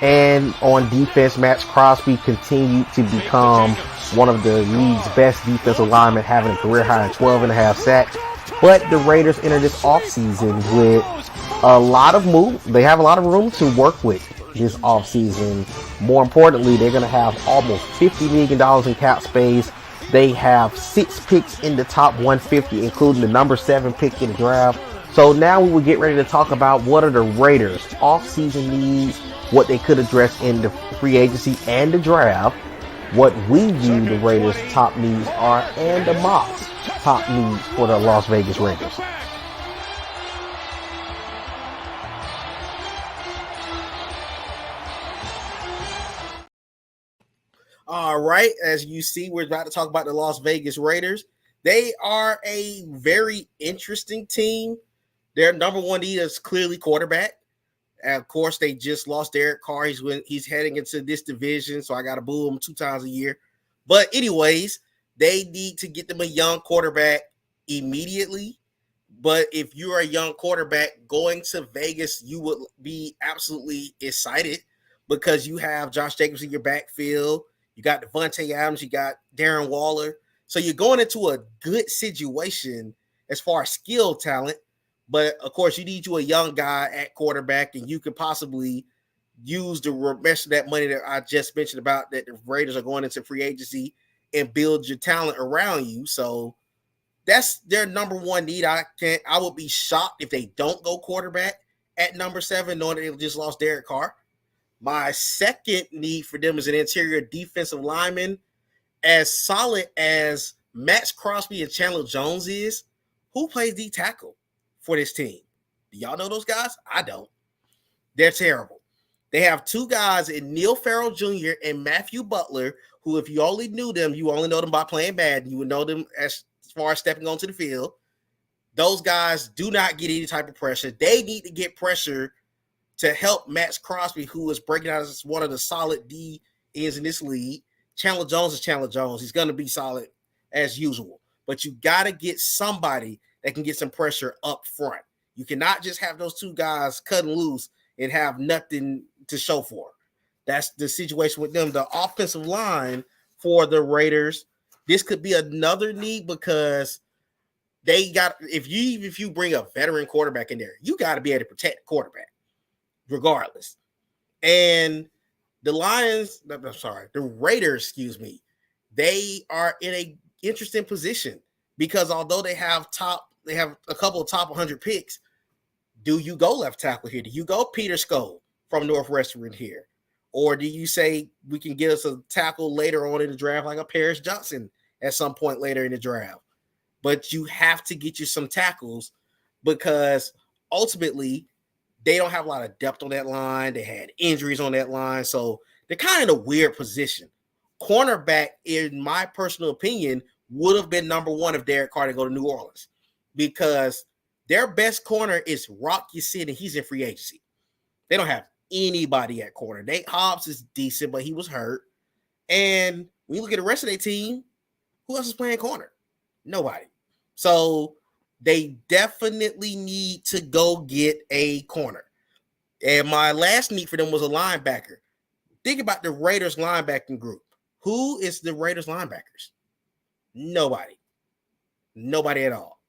[SPEAKER 4] And on defense, Max Crosby continued to become one of the league's best defensive linemen, having a career high in 12.5 sacks. But the Raiders enter this offseason with a lot of move. They have a lot of room to work with this offseason. More importantly, they're going to have almost $50 million in cap space. They have 6 picks in the top 150, including the number 7 pick in the draft. So now we will get ready to talk about what are the Raiders' offseason needs, what they could address in the free agency and the draft, what we view the Raiders' top needs are, and the mock's top needs for the Las Vegas Raiders.
[SPEAKER 1] All right, as you see, we're about to talk about the Las Vegas Raiders. They are a very interesting team. Their number one need is clearly quarterback. And of course, they just lost Derek Carr. He's heading into this division, so I got to boo him 2 times a year. But anyways, they need to get them a young quarterback immediately. But if you're a young quarterback going to Vegas, you would be absolutely excited because you have Josh Jacobs in your backfield. You got Devontae Adams. You got Darren Waller. So you're going into a good situation as far as skill talent. But, of course, you need you a young guy at quarterback, and you could possibly use the rest of that money that I just mentioned about that the Raiders are going into free agency and build your talent around you. So that's their number one need. I would be shocked if they don't go quarterback at number 7, knowing that they just lost Derek Carr. My second need for them is an interior defensive lineman. As solid as Max Crosby and Chandler Jones is, who plays D tackle for this team? Do y'all know those guys? I don't. They're terrible. They have 2 guys in Neil Farrell Jr. and Matthew Butler, who if you only knew them, you only know them by playing Madden. You would know them as far as stepping onto the field. Those guys do not get any type of pressure. They need to get pressure to help Max Crosby, who is breaking out as one of the solid D ends in this league. Chandler Jones is Chandler Jones. He's going to be solid as usual. But you got to get somebody that can get some pressure up front. You cannot just have those 2 guys cutting loose and have nothing to show for. That's the situation with them. The offensive line for the Raiders, this could be another need because they got if you bring a veteran quarterback in there, you got to be able to protect the quarterback regardless. And the Raiders, they are in a interesting position because although they have a couple of top 100 picks, do you go left tackle here? Do you go Peter Skoll from Northwestern here? Or do you say we can get us a tackle later on in the draft like a Paris Johnson at some point later in the draft? But you have to get you some tackles because ultimately they don't have a lot of depth on that line. They had injuries on that line. So they're kind of in a weird position. Cornerback, in my personal opinion, would have been number 1 if Derek Carr to go to New Orleans because their best corner is Rock Ya-Sin, and he's in free agency. They don't have anybody at corner. Nate Hobbs is decent, but he was hurt. And when you look at the rest of their team, who else is playing corner? Nobody. So they definitely need to go get a corner. And my last need for them was a linebacker. Think about the Raiders linebacking group. Who is the Raiders linebackers? Nobody. Nobody at all.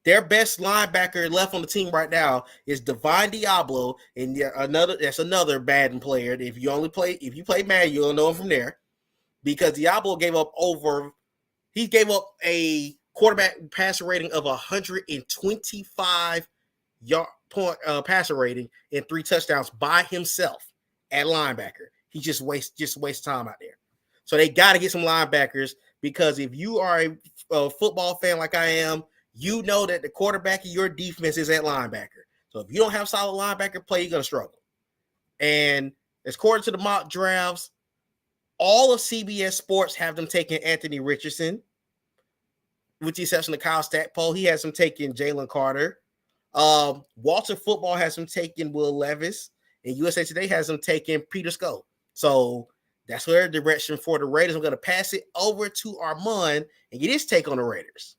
[SPEAKER 1] Their best linebacker left on the team right now is Divine Diablo, and that's another Madden player. If you play Madden, you'll know him from there. Because Diablo gave up a quarterback passer rating of 125 yard point passer rating and 3 touchdowns by himself at linebacker. He just wastes time out there. So they got to get some linebackers because if you are a football fan like I am, you know that the quarterback of your defense is at linebacker. So if you don't have solid linebacker play, you're going to struggle. And according to the mock drafts, all of CBS Sports have them taking Anthony Richardson, with the exception of Kyle Stackpole. He has them taking Jalen Carter. Walter Football has them taking Will Levis. And USA Today has them taking Peter Skow. So that's where the direction for the Raiders. I'm going to pass it over to Armand and get his take on the Raiders.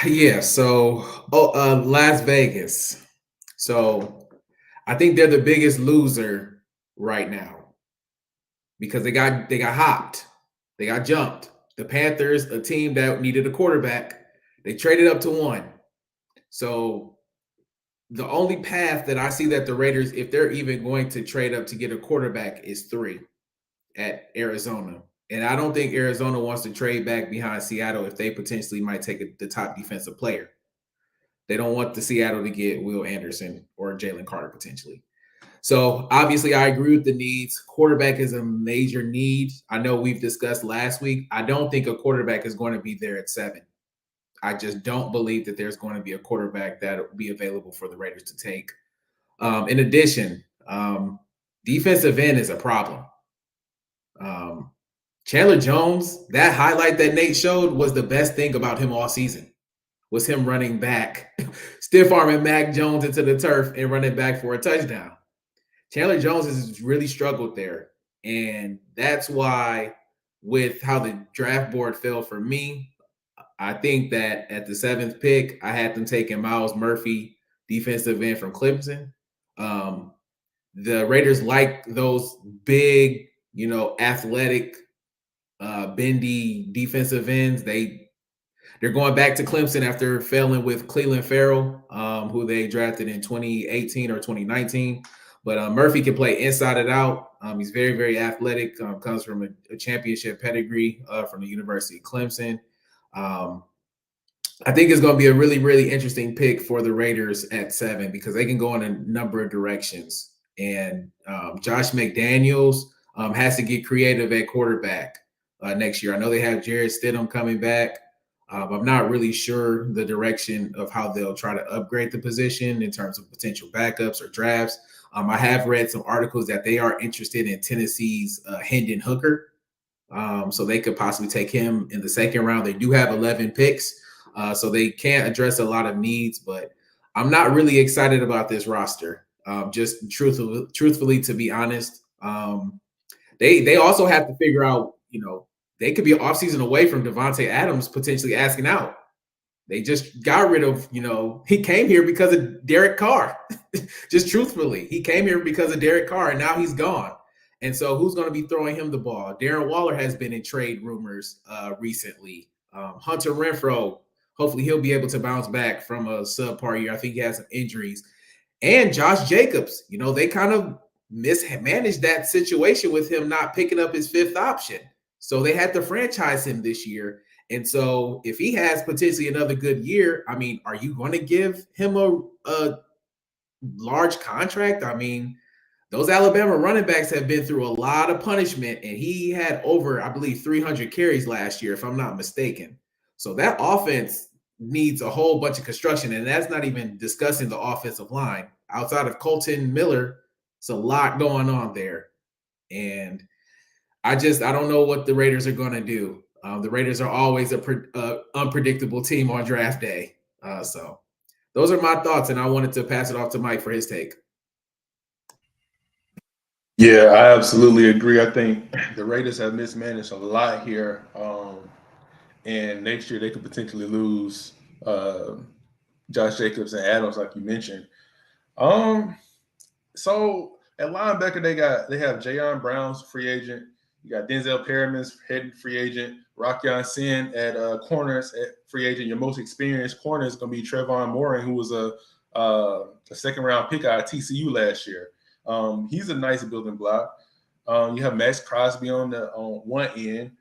[SPEAKER 3] Yeah, so Las Vegas. So I think they're the biggest loser right now because they got hopped. They got jumped. The Panthers, a team that needed a quarterback, they traded up to one. So the only path that I see that the Raiders, if they're even going to trade up to get a quarterback, is 3 at Arizona. And I don't think Arizona wants to trade back behind Seattle if they potentially might take the top defensive player. They don't want the Seattle to get Will Anderson or Jalen Carter potentially. So obviously I agree with the needs. Quarterback is a major need. I know we've discussed last week. I don't think a quarterback is going to be there at 7. I just don't believe that there's going to be a quarterback that will be available for the Raiders to take. In addition, defensive end is a problem. Chandler Jones, that highlight that Nate showed was the best thing about him all season, was him running back, stiff arming Mac Jones into the turf and running back for a touchdown. Chandler Jones has really struggled there. And that's why, with how the draft board fell for me, I think that at the 7th pick, I had them taking Myles Murphy, defensive end from Clemson. The Raiders like those big, athletic, bendy defensive ends. They're going back to Clemson after failing with Cleveland Farrell, who they drafted in 2018 or 2019. But Murphy can play inside and out. He's very, very athletic, comes from a championship pedigree from the University of Clemson. I think it's going to be a really, really interesting pick for the Raiders at 7 because they can go in a number of directions. And Josh McDaniels has to get creative at quarterback next year. I know they have Jarrett Stidham coming back. I'm not really sure the direction of how they'll try to upgrade the position in terms of potential backups or drafts. I have read some articles that they are interested in Tennessee's Hendon Hooker. So they could possibly take him in the 2nd round. They do have 11 picks, so they can't address a lot of needs. But I'm not really excited about this roster. Just truthfully, to be honest, they also have to figure out, they could be an offseason away from Devontae Adams potentially asking out. They just got rid of, he came here because of Derek Carr. Just truthfully, he came here because of Derek Carr, and now he's gone. And so who's going to be throwing him the ball? Darren Waller has been in trade rumors recently. Hunter Renfrow, hopefully he'll be able to bounce back from a subpar year. I think he has some injuries. And Josh Jacobs, they kind of mismanaged that situation with him not picking up his 5th option. So they had to franchise him this year. And so if he has potentially another good year, are you going to give him a large contract? Those Alabama running backs have been through a lot of punishment, and he had over, I believe, 300 carries last year, if I'm not mistaken. So that offense needs a whole bunch of construction, and that's not even discussing the offensive line. Outside of Colton Miller, it's a lot going on there. And I don't know what the Raiders are going to do. The Raiders are always a unpredictable team on draft day. So those are my thoughts, and I wanted to pass it off to Mike for his take.
[SPEAKER 2] Yeah, I absolutely agree. I think the Raiders have mismanaged a lot here. And next year they could potentially lose Josh Jacobs and Adams, like you mentioned. So at linebacker, they have Jayon Brown's free agent. You got Denzel Perriman's head free agent. Rockyon Sin at corners at free agent. Your most experienced corner is going to be Trevon Morin, who was a 2nd-round pick out of TCU last year. He's a nice building block. You have Max Crosby on one end,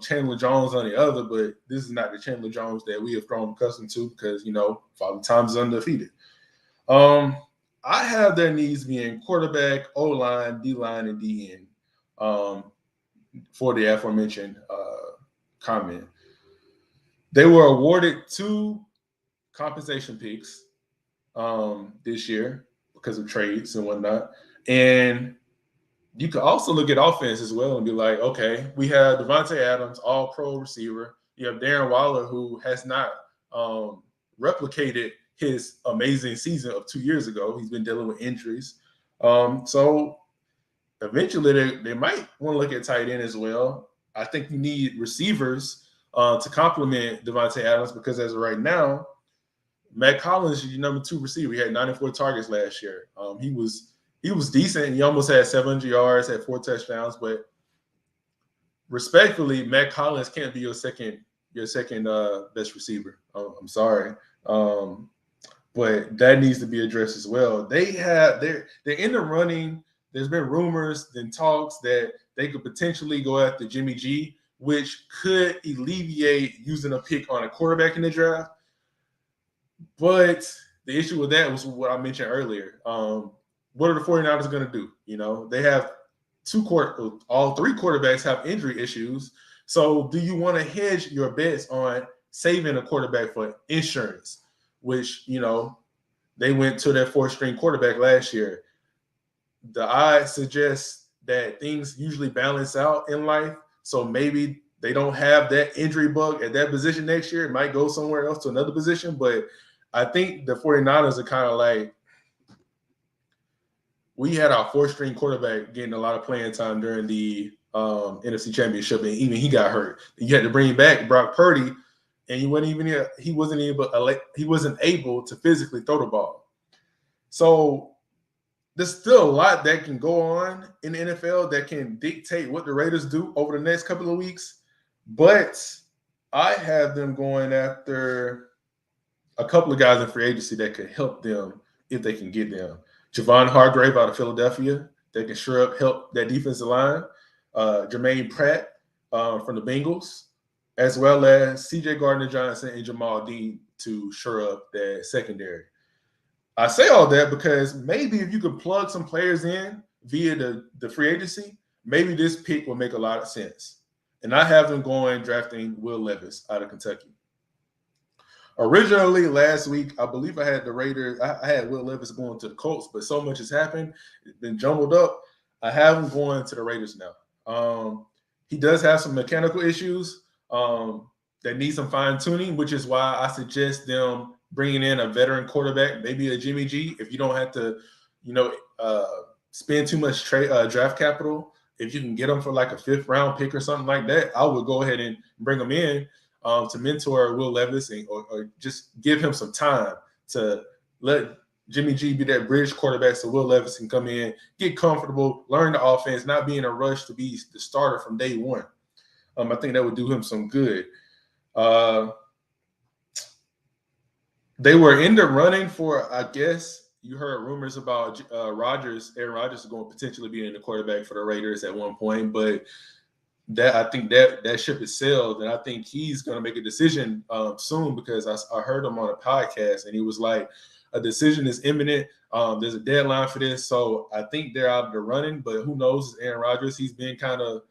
[SPEAKER 2] Chandler Jones on the other, but this is not the Chandler Jones that we have grown accustomed to because, Father Time is undefeated. I have their needs being quarterback, O-line, D-line, and D-end for the aforementioned comment. They were awarded 2 compensation picks this year because of trades and whatnot. And you could also look at offense as well and be like, okay, we have Devontae Adams, all-pro receiver. You have Darren Waller, who has not replicated his amazing season of 2 years ago. He's been dealing with injuries. So eventually they might want to look at tight end as well. I think you need receivers to complement Devontae Adams because as of right now, Matt Collins is your number 2 receiver. He had 94 targets last year. He was decent. He almost had 700 yards, had 4 touchdowns. But respectfully, Matt Collins can't be your second best receiver. I'm sorry, but that needs to be addressed as well. They're in the running. There's been rumors and talks that they could potentially go after Jimmy G, which could alleviate using a pick on a quarterback in the draft. But the issue with that was what I mentioned earlier. What are the 49ers going to do? You know, they have all 3 quarterbacks have injury issues. So do you want to hedge your bets on saving a quarterback for insurance, which, you know, they went to their 4th-string quarterback last year. The odds suggest that things usually balance out in life. So maybe they don't have that injury bug at that position next year. It might go somewhere else to another position. But I think the 49ers are kind of like, we had our 4th-string quarterback getting a lot of playing time during the NFC Championship, and even he got hurt. You had to bring back Brock Purdy, and he wasn't able to physically throw the ball. So there's still a lot that can go on in the NFL that can dictate what the Raiders do over the next couple of weeks. But I have them going after a couple of guys in free agency that could help them if they can get them. Javon Hargrave out of Philadelphia, that can help that defensive line. Jermaine Pratt from the Bengals, as well as C.J. Gardner-Johnson and Jamal Dean to shore up that secondary. I say all that because maybe if you could plug some players in via the free agency, maybe this pick will make a lot of sense. And I have them drafting Will Levis out of Kentucky. Originally, last week, I believe I had the Raiders. I had Will Levis going to the Colts, but so much has happened. It's been jumbled up. I have him going to the Raiders now. He does have some mechanical issues that need some fine-tuning, which is why I suggest them bringing in a veteran quarterback, maybe a Jimmy G, if you don't have to, spend too much draft capital. If you can get him for like a 5th-round pick or something like that, I would go ahead and bring him in to mentor Will Levis or just give him some time to let Jimmy G be that bridge quarterback so Will Levis can come in, get comfortable, learn the offense, not be in a rush to be the starter from day one. I think that would do him some good. They were in the running for, I guess, you heard rumors about Aaron Rodgers is going to potentially be in the quarterback for the Raiders at one point, but I think that ship is sailed, and I think he's going to make a decision soon because I heard him on a podcast, and he was like, a decision is imminent. There's a deadline for this, so I think they're out of the running, but who knows? Aaron Rodgers, he's been kind of,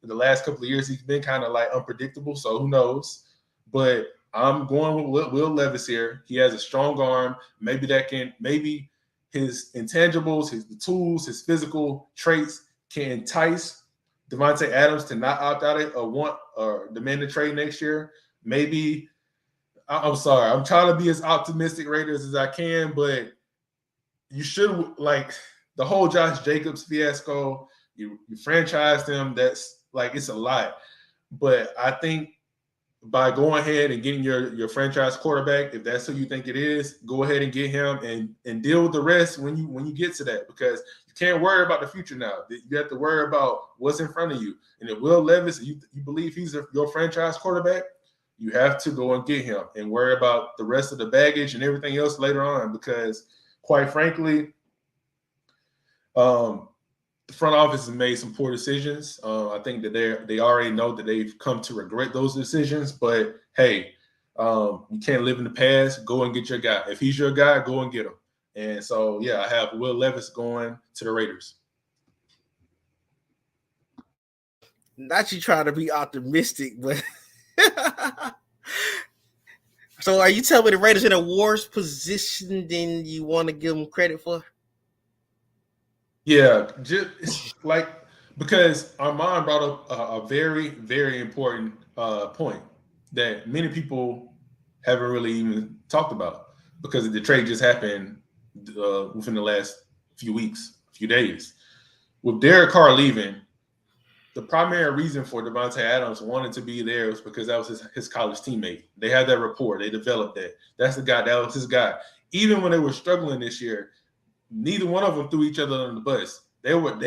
[SPEAKER 2] in the last couple of years, he's been kind of like unpredictable, so who knows? But I'm going with Will Levis here. He has a strong arm. Maybe his intangibles, the tools, his physical traits can entice Devontae Adams to not opt out of or demand a trade next year. Maybe, I'm sorry, I'm trying to be as optimistic Raiders as I can, but you should, like, the whole Josh Jacobs fiasco, you franchised him. That's like, it's a lot. But I think by going ahead and getting your franchise quarterback, if that's who you think it is, go ahead and get him and deal with the rest when you get to that, because you can't worry about the future now. You have to worry about what's in front of you. And if Will Levis, you believe he's your franchise quarterback, you have to go and get him and worry about the rest of the baggage and everything else later on, because quite frankly, the front office has made some poor decisions. I think that they already know that they've come to regret those decisions. But hey, you can't live in the past. Go and get your guy. If he's your guy, go and get him. And so, yeah, I have Will Levis going to the Raiders.
[SPEAKER 1] Not you trying to be optimistic, but So are you telling me the Raiders in a worse position than you want to give them credit for?
[SPEAKER 2] Yeah, just like because Armand brought up a very, very important point that many people haven't really even talked about because the trade just happened within the last few weeks, few days. With Derek Carr leaving, the primary reason for Devontae Adams wanting to be there was because that was his college teammate. They had that rapport. They developed that. That's the guy. That was his guy. Even when they were struggling this year, neither one of them threw each other under the bus. They would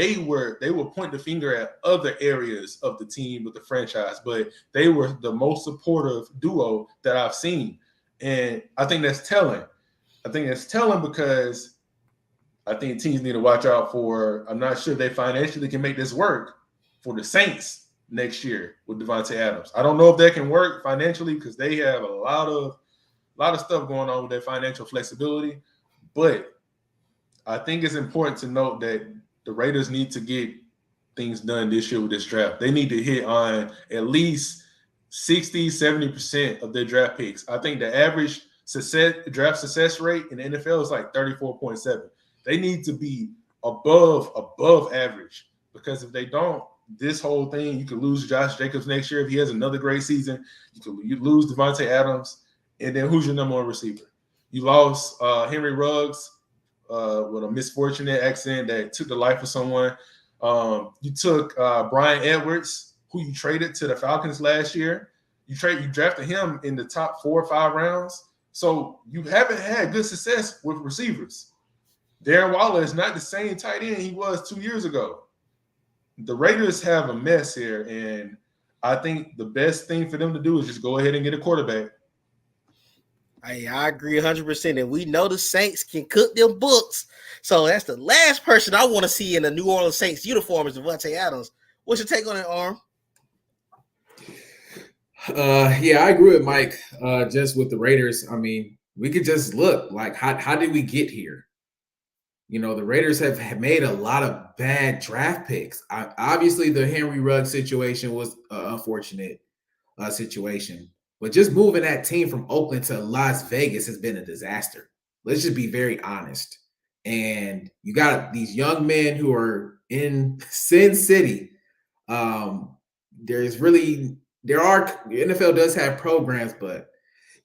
[SPEAKER 2] point the finger at other areas of the team with the franchise, but they were the most supportive duo that I've seen. And I think that's telling. I think it's telling because I think teams need to watch out for. I'm not sure they financially can make this work for the Saints next year with Devontae Adams. I don't know if that can work financially because they have a lot of stuff going on with their financial flexibility. But I think it's important to note that the Raiders need to get things done this year with this draft. They need to hit on at least 60, 70% of their draft picks. I think the average draft success rate in the NFL is like 34.7. They need to be above average because if they don't, this whole thing, you could lose Josh Jacobs next year if he has another great season. You lose Devontae Adams, and then who's your number one receiver? You lost Henry Ruggs with a misfortunate accident that took the life of someone. You took Brian Edwards, who you traded to the Falcons last year. You drafted him in the top 4 or 5 rounds. So you haven't had good success with receivers. Darren Waller is not the same tight end he was 2 years ago. The Raiders have a mess here, and I think the best thing for them to do is just go ahead and get a quarterback.
[SPEAKER 1] I agree 100%. And we know the Saints can cook them books. So that's the last person I want to see in a New Orleans Saints uniform is Devontae Adams. What's your take on that, Arm?
[SPEAKER 3] Yeah, I agree with Mike. Just with the Raiders, I mean, we could just look like how did we get here? You know, the Raiders have made a lot of bad draft picks. Obviously, the Henry Ruggs situation was an unfortunate situation, but just moving that team from Oakland to Las Vegas has been a disaster. Let's just be very honest. And you got these young men who are in Sin City. The NFL does have programs, but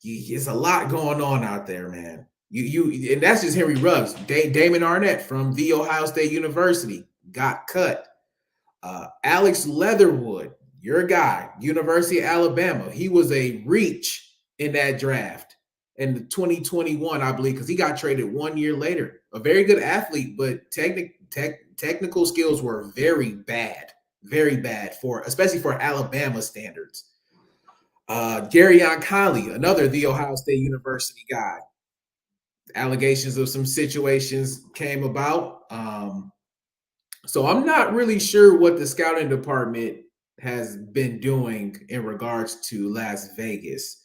[SPEAKER 3] it's a lot going on out there, man. And that's just Henry Ruggs. Damon Arnett from The Ohio State University got cut. Alex Leatherwood, your guy, University of Alabama. He was a reach in that draft in 2021, I believe, because he got traded 1 year later. A very good athlete, but technical skills were very bad especially for Alabama standards. Garyon Conley, another The Ohio State University guy. Allegations of some situations came about. So I'm not really sure what the scouting department has been doing in regards to Las Vegas.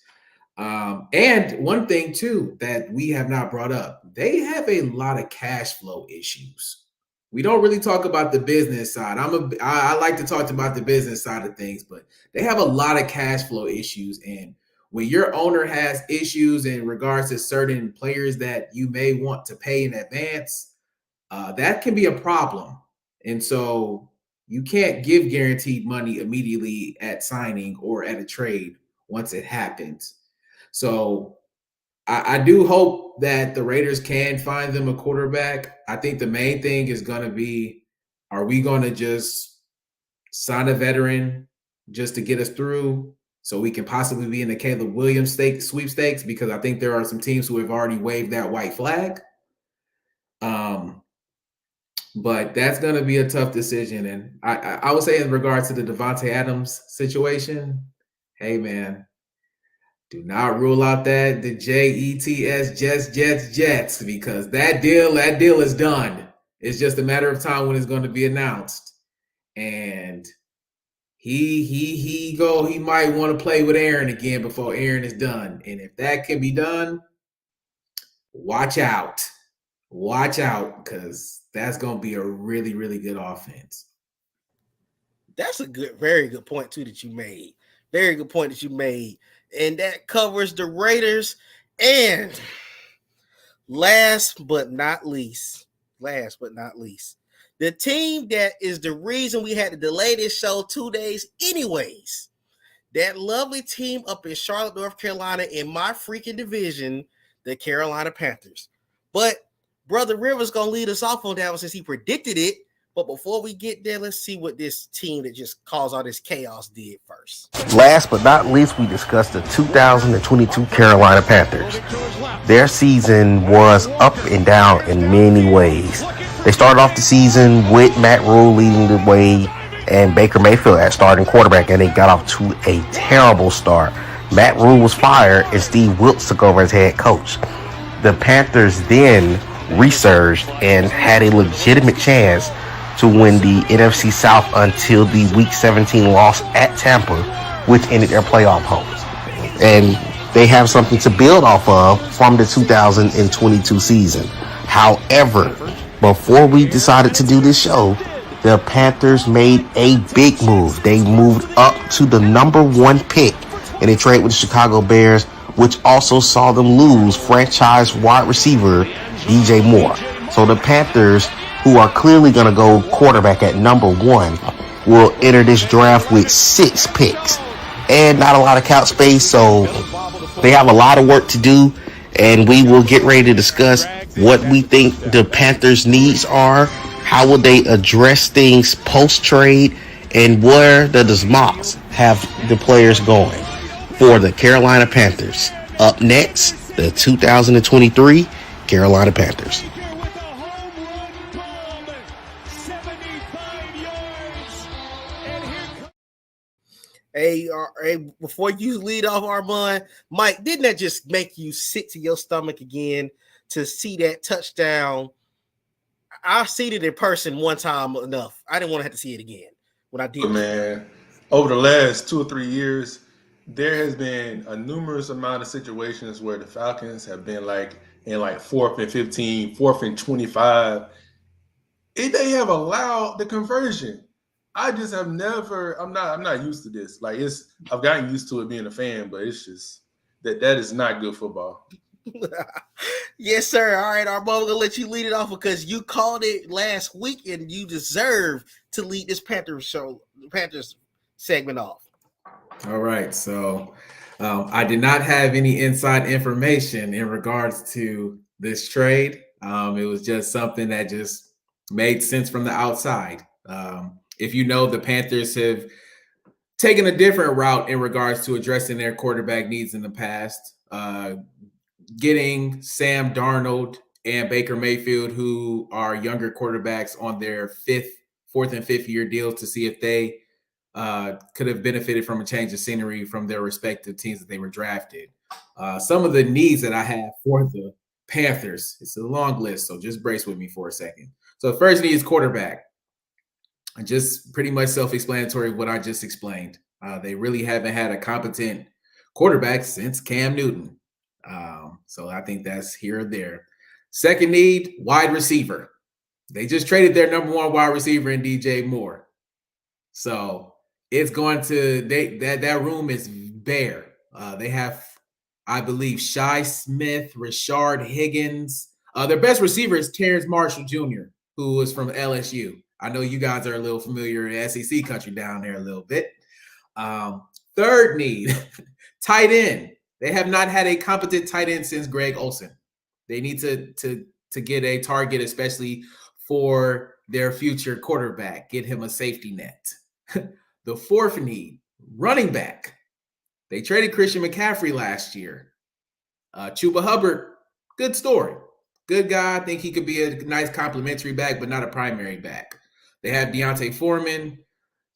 [SPEAKER 3] And one thing too that we have not brought up, they have a lot of cash flow issues. We don't really talk about the business side. I like to talk about the business side of things, but they have a lot of cash flow issues. And when your owner has issues in regards to certain players that you may want to pay in advance, that can be a problem. And so you can't give guaranteed money immediately at signing or at a trade once it happens. So I do hope that the Raiders can find them a quarterback. I think the main thing is going to be, are we going to just sign a veteran just to get us through so we can possibly be in the Caleb Williams sweepstakes? Because I think there are some teams who have already waved that white flag. But that's going to be a tough decision. And I would say in regards to the Devontae Adams situation, hey, man, do not rule out the Jets, because that deal is done. It's just a matter of time when it's going to be announced. And he might want to play with Aaron again before Aaron is done. And if that can be done, watch out, because that's going to be a really, really good offense.
[SPEAKER 1] That's a very good point too that you made. Very good point that you made. and that covers the Raiders. And last but not least, the team that is the reason we had to delay this show 2 days anyways, that lovely team up in Charlotte, North Carolina, in my freaking division, the Carolina Panthers. But Brother Rivers going to lead us off on that one since he predicted it. But before we get there, let's see what this team that just caused all this chaos did first.
[SPEAKER 4] Last but not least, we discussed the 2022 Carolina Panthers. Their season was up and down in many ways. They started off the season with Matt Rule leading the way and Baker Mayfield at starting quarterback, and they got off to a terrible start. Matt Rule was fired, and Steve Wilks took over as head coach. The Panthers then resurged and had a legitimate chance to win the NFC South until the Week 17 loss at Tampa, which ended their playoff hopes. And they have something to build off of from the 2022 season. However, before we decided to do this show, the Panthers made a big move. They moved up to the number 1 pick in a trade with the Chicago Bears, which also saw them lose franchise wide receiver DJ Moore. So the Panthers, who are clearly going to go quarterback at number 1, will enter this draft with 6 picks and not a lot of cap space. So they have a lot of work to do, and we will get ready to discuss what we think the Panthers' needs are, how will they address things post-trade, and where does Mox have the players going for the Carolina Panthers. Up next, the 2023 Carolina Panthers.
[SPEAKER 1] Hey, before you lead off, Armand, Mike, didn't that just make you sick to your stomach again to see that touchdown? I've seen it in person one time enough. I didn't want to have to see it again when I did.
[SPEAKER 2] Man, over the last 2 or 3 years, there has been a numerous amount of situations where the Falcons have been like in like 4th and 15, 4th and 25. They have allowed the conversion. I just have never. I'm not used to this. Like I've gotten used to it being a fan, but it's just that is not good football.
[SPEAKER 1] Yes, sir. All right, Armand, we're gonna let you lead it off because you called it last week, and you deserve to lead this Panthers segment off.
[SPEAKER 3] All right, so I did not have any inside information in regards to this trade. It was just something that just made sense from the outside. If you know, the Panthers have taken a different route in regards to addressing their quarterback needs in the past. Getting Sam Darnold and Baker Mayfield, who are younger quarterbacks, on their 4th and 5th year deals to see if they could have benefited from a change of scenery from their respective teams that they were drafted. Some of the needs that I have for the Panthers, it's a long list, so just brace with me for a second. So the first need is quarterback. And just pretty much self-explanatory what I just explained. They really haven't had a competent quarterback since Cam Newton. So I think that's here or there. Second need, wide receiver. They just traded their number 1 wide receiver in DJ Moore. So it's going to that room is bare. They have, I believe, Shi Smith, Rashard Higgins. Their best receiver is Terrence Marshall Jr., who is from LSU. I know you guys are a little familiar in SEC country down there a little bit. Third need, tight end. They have not had a competent tight end since Greg Olsen. They need to get a target, especially for their future quarterback. Get him a safety net. The fourth need, running back. They traded Christian McCaffrey last year. Chuba Hubbard, good story. Good guy. I think he could be a nice complimentary back, but not a primary back. They have Deontay Foreman,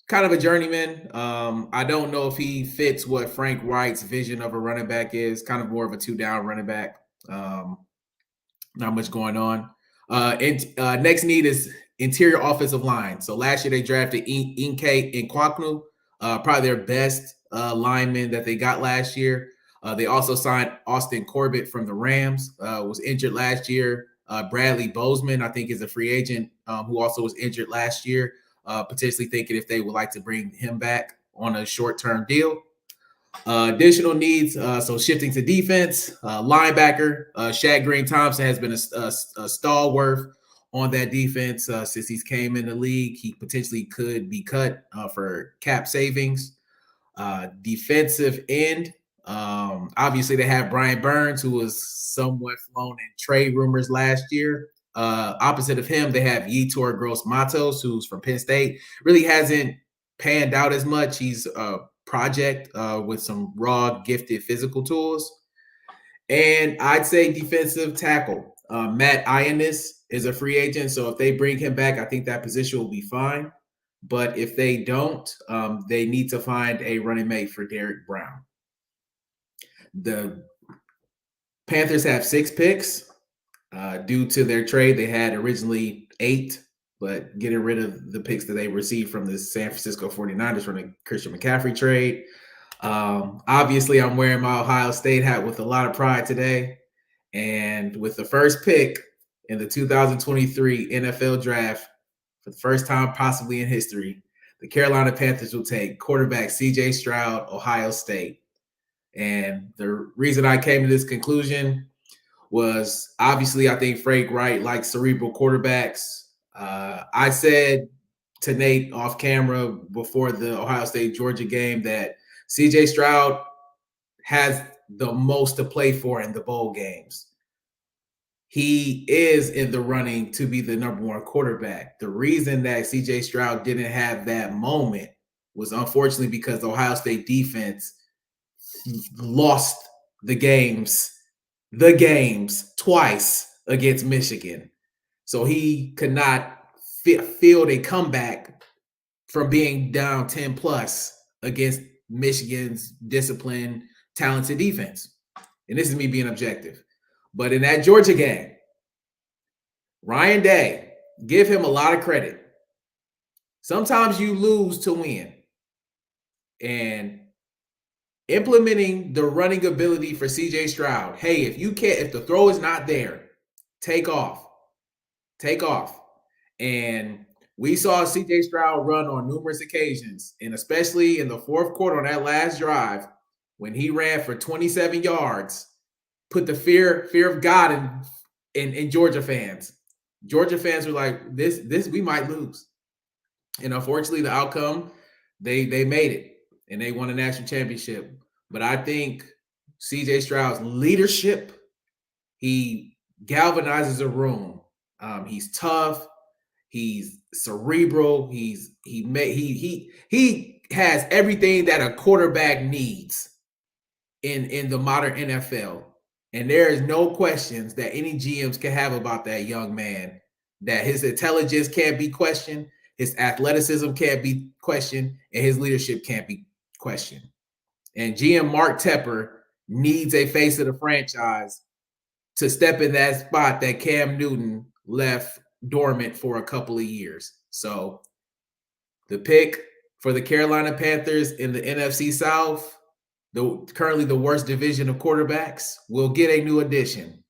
[SPEAKER 3] kind of a journeyman. I don't know if he fits what Frank Wright's vision of a running back is. Kind of more of a 2-down running back. Not much going on. Next need is interior offensive line. So last year they drafted Inke Nkwaknu, probably their best lineman that they got last year. They also signed Austin Corbett from the Rams, was injured last year. Bradley Bozeman, I think, is a free agent who also was injured last year. Potentially thinking if they would like to bring him back on a short-term deal. Additional needs, so shifting to defense, linebacker, Shaq Green-Thompson has been a stalwart on that defense since he's came in the league. He potentially could be cut for cap savings. Defensive end, obviously they have Brian Burns, who was somewhat flown in trade rumors last year. Opposite of him, they have Yetur Gross-Matos, who's from Penn State. Really hasn't panned out as much. He's project with some raw, gifted physical tools. And I'd say defensive tackle. Matt Ioannis is a free agent, so if they bring him back, I think that position will be fine. But if they don't, they need to find a running mate for Derrick Brown. The Panthers have 6 picks due to their trade. They had originally 8, but getting rid of the picks that they received from the San Francisco 49ers from the Christian McCaffrey trade. Obviously, I'm wearing my Ohio State hat with a lot of pride today. And with the first pick in the 2023 NFL Draft, for the first time possibly in history, the Carolina Panthers will take quarterback C.J. Stroud, Ohio State. And the reason I came to this conclusion was obviously I think Frank Wright likes cerebral quarterbacks. I said to Nate off camera before the Ohio State-Georgia game that C.J. Stroud has the most to play for in the bowl games. He is in the running to be the number 1 quarterback. The reason that C.J. Stroud didn't have that moment was unfortunately because the Ohio State defense lost the games twice against Michigan. So he could not field a comeback from being down 10 plus against Michigan's disciplined, talented defense. And this is me being objective. But in that Georgia game, Ryan Day, give him a lot of credit. Sometimes you lose to win. And implementing the running ability for C.J. Stroud. Hey, if the throw is not there, take off. And we saw C.J. Stroud run on numerous occasions, and especially in the fourth quarter on that last drive, when he ran for 27 yards, put the fear of God in Georgia fans. Georgia fans were like, this we might lose. And unfortunately, the outcome, they made it, and they won a national championship. But I think C.J. Stroud's leadership, he galvanizes a room. He's tough. He's cerebral. He has everything that a quarterback needs in the modern NFL. And there is no questions that any GMs can have about that young man, that his intelligence can't be questioned, his athleticism can't be questioned, and his leadership can't be questioned. And GM Mark Tepper needs a face of the franchise to step in that spot that Cam Newton left dormant for a couple of years. So the pick for the Carolina Panthers in the NFC South, currently the worst division of quarterbacks, will get a new addition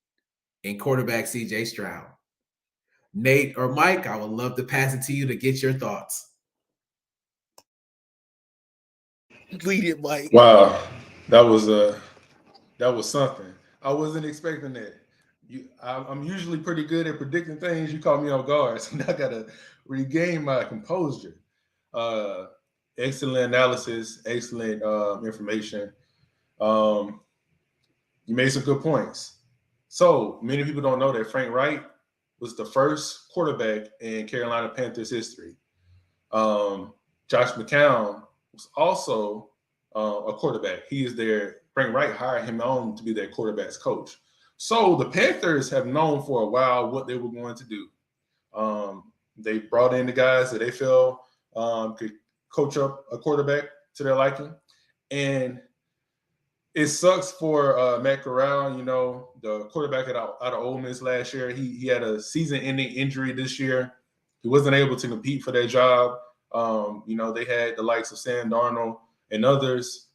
[SPEAKER 3] in quarterback C.J. Stroud. Nate or Mike, I would love to pass it to you to get your thoughts.
[SPEAKER 1] Lead it, Mike.
[SPEAKER 2] Wow, that was something. I wasn't expecting that. I'm usually pretty good at predicting things. You caught me off guard, so now I gotta regain my composure. Excellent analysis, excellent information. You made some good points. So many people don't know that Frank Wright was the first quarterback in Carolina Panthers history. Josh McCown was also a quarterback. He is their Frank Wright hired him on to be their quarterback's coach. So the Panthers have known for a while what they were going to do. They brought in the guys that they felt could coach up a quarterback to their liking. And it sucks for Matt Corral, the quarterback out of Ole Miss last year. He had a season-ending injury this year. He wasn't able to compete for that job. They had the likes of Sam Darnold and others,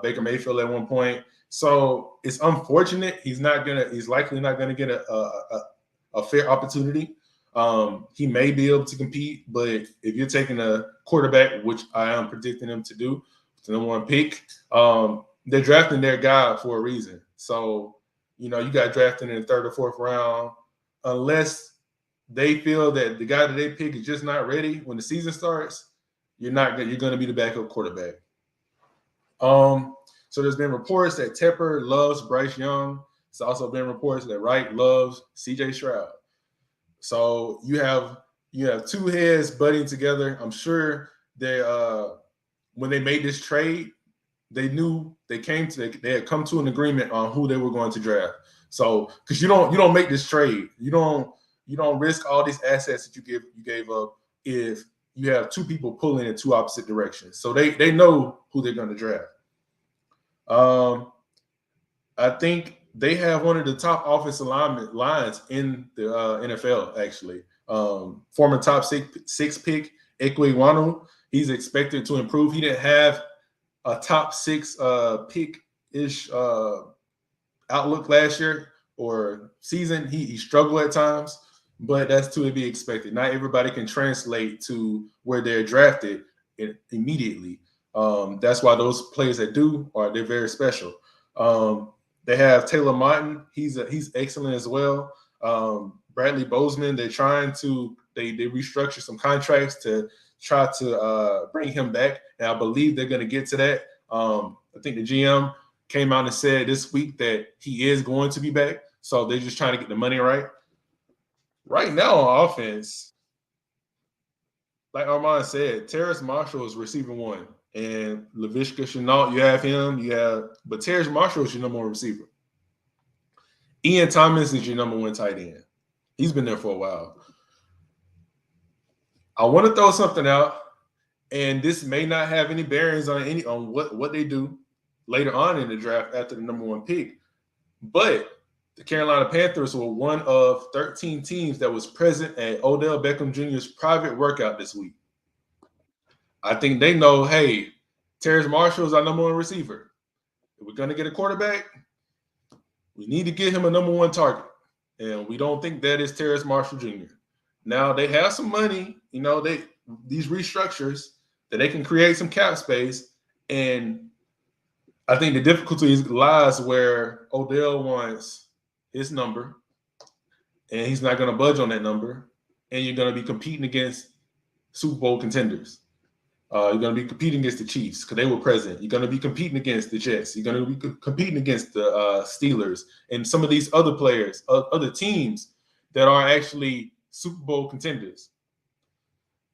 [SPEAKER 2] Baker Mayfield at one point. So it's unfortunate. He's likely not gonna get a fair opportunity. He may be able to compete, but if you're taking a quarterback, which I am predicting him to do, the number 1 pick, they're drafting their guy for a reason. So, you got drafted in the 3rd or 4th round, unless they feel that the guy that they pick is just not ready when the season starts, you're going to be the backup quarterback. So there's been reports that Tepper loves Bryce Young. It's also been reports that Wright loves CJ Stroud. So you have two heads butting together. I'm sure they when they made this trade, they knew they had come to an agreement on who they were going to draft. So because you don't make this trade, you don't risk all these assets that you gave up if you have two people pulling in two opposite directions. So they know who they're going to draft. I think they have one of the top offensive lines in the NFL, actually. Former top six pick, Ekwekwanu, he's expected to improve. He didn't have a top 6 pick-ish outlook last year or season. He struggled at times, but that's to be expected. Not everybody can translate to where they're drafted immediately. That's why those players that do they're very special. They have Taylor Martin. He's excellent as well. Bradley Bozeman. They're trying to they restructure some contracts to try to bring him back, and I believe they're going to get to that. I think the GM came out and said this week that he is going to be back, so they're just trying to get the money right. Right now on offense, like Armand said, Terrace Marshall is receiver 1. And Laviska Shenault, you have him. But Terrace Marshall is your number 1 receiver. Ian Thomas is your number 1 tight end. He's been there for a while. I want to throw something out, and this may not have any bearings on what they do later on in the draft after the number 1 pick. But the Carolina Panthers were one of 13 teams that was present at Odell Beckham Jr.'s private workout this week. I think they know, hey, Terrace Marshall is our number 1 receiver. If we're going to get a quarterback, we need to get him a number 1 target. And we don't think that is Terrace Marshall Jr. Now, they have some money, these restructures that they can create some cap space. And I think the difficulty lies where Odell wants his number, and he's not going to budge on that number. And you're going to be competing against Super Bowl contenders. You're going to be competing against the Chiefs because they were present. You're going to be competing against the Jets. You're going to be competing against the Steelers and some of these other players, other teams that are actually Super Bowl contenders.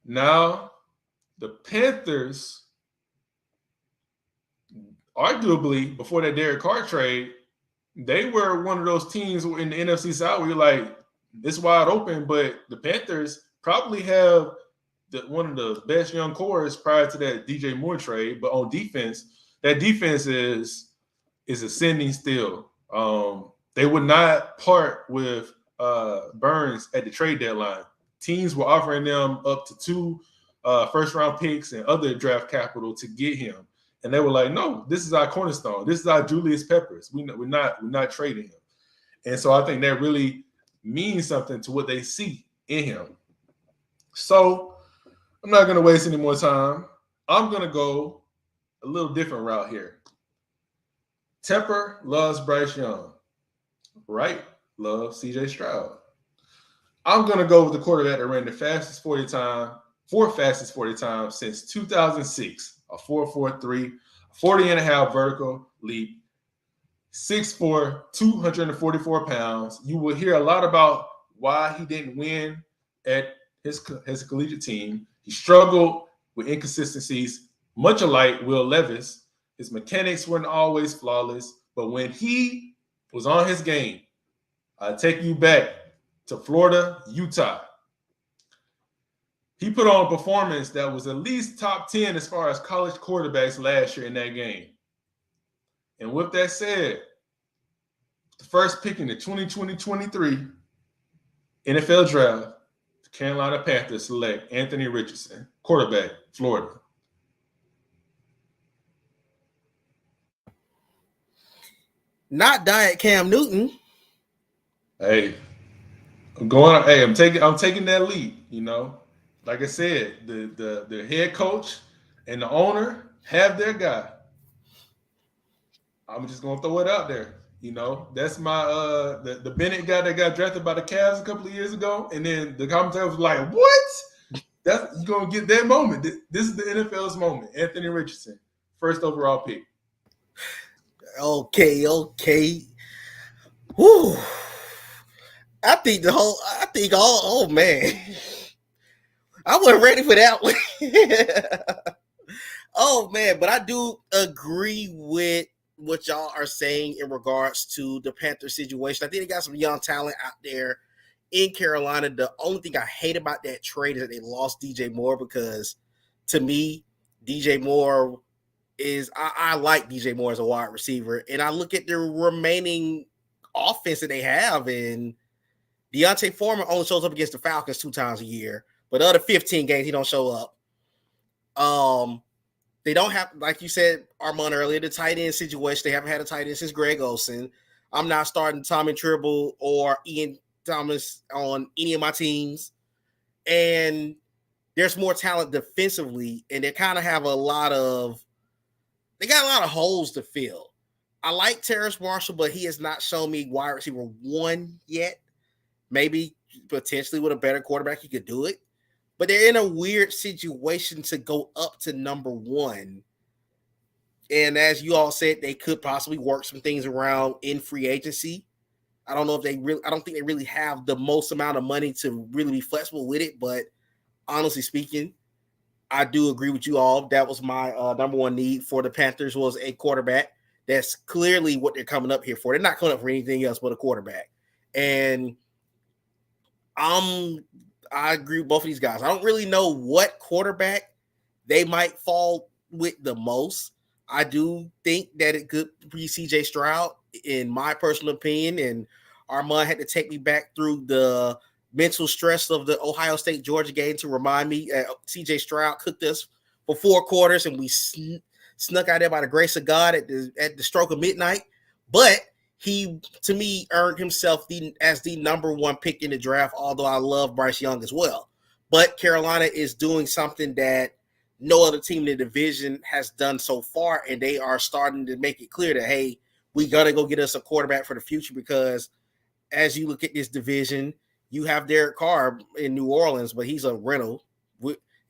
[SPEAKER 2] Now, the Panthers, arguably, before that Derek Carr trade, they were one of those teams in the NFC South where you're like, it's wide open, but the Panthers probably have one of the best young cores prior to that DJ Moore trade. But on defense, that defense is ascending still. They would not part with Burns at the trade deadline. Teams were offering them up to 2 first-round picks and other draft capital to get him. And they were like, no, this is our cornerstone. This is our Julius Peppers. We're not trading him. And so I think that really means something to what they see in him. So I'm not going to waste any more time. I'm going to go a little different route here. Tepper loves Bryce Young. Wright loves CJ Stroud. I'm going to go with the quarterback that ran the fastest 40 time since 2006. A 4.43, 40.5 vertical leap, 6'4", 244 pounds. You will hear a lot about why he didn't win at his collegiate team. He struggled with inconsistencies, much alike Will Levis. His mechanics weren't always flawless, but when he was on his game, I take you back to Florida, Utah. He put on a performance that was at least top 10 as far as college quarterbacks last year in that game. And with that said, the first pick in the 2020-23 NFL draft, the Carolina Panthers select Anthony Richardson, quarterback, Florida.
[SPEAKER 1] Not Diet Cam Newton.
[SPEAKER 2] Hey, I'm taking that lead, Like I said, the head coach and the owner have their guy. I'm just gonna throw it out there. You know, that's my the Bennett guy that got drafted by the Cavs a couple of years ago, and then the commentator was like, "What? That's you gonna get that moment. This is the NFL's moment." Anthony Richardson, first overall pick.
[SPEAKER 1] Okay. Whew. I think oh man. I wasn't ready for that one. Oh man, but I do agree with what y'all are saying in regards to the Panther situation. I think they got some young talent out there in Carolina. The only thing I hate about that trade is that they lost DJ Moore, because to me, DJ Moore is I like DJ Moore as a wide receiver, and I look at the remaining offense that they have, and Deontay Foreman only shows up against the Falcons 2 times a year, but the other 15 games he don't show up. They don't have, like you said, Armand earlier, the tight end situation. They haven't had a tight end since Greg Olsen. I'm not starting Tommy Tribble or Ian Thomas on any of my teams. And there's more talent defensively, and they kind of have a lot of holes to fill. I like Terrace Marshall, but he has not shown me wide receiver 1 yet. Maybe potentially with a better quarterback, he could do it. But they're in a weird situation to go up to number 1. And as you all said, they could possibly work some things around in free agency. I don't think they really have the most amount of money to really be flexible with it. But honestly speaking, I do agree with you all. That was my number 1 need for the Panthers, was a quarterback. That's clearly what they're coming up here for. They're not coming up for anything else but a quarterback. And I agree with both of these guys. I don't really know what quarterback they might fall with the most. I do think that it could be CJ Stroud, in my personal opinion. And Armand had to take me back through the mental stress of the Ohio State-Georgia game to remind me CJ Stroud cooked us for 4 quarters, and we snuck out there by the grace of God at the stroke of midnight. But he, to me, earned himself as the number 1 pick in the draft, although I love Bryce Young as well. But Carolina is doing something that no other team in the division has done so far, and they are starting to make it clear that, hey, we got to go get us a quarterback for the future, because as you look at this division, you have Derek Carr in New Orleans, but he's a rental.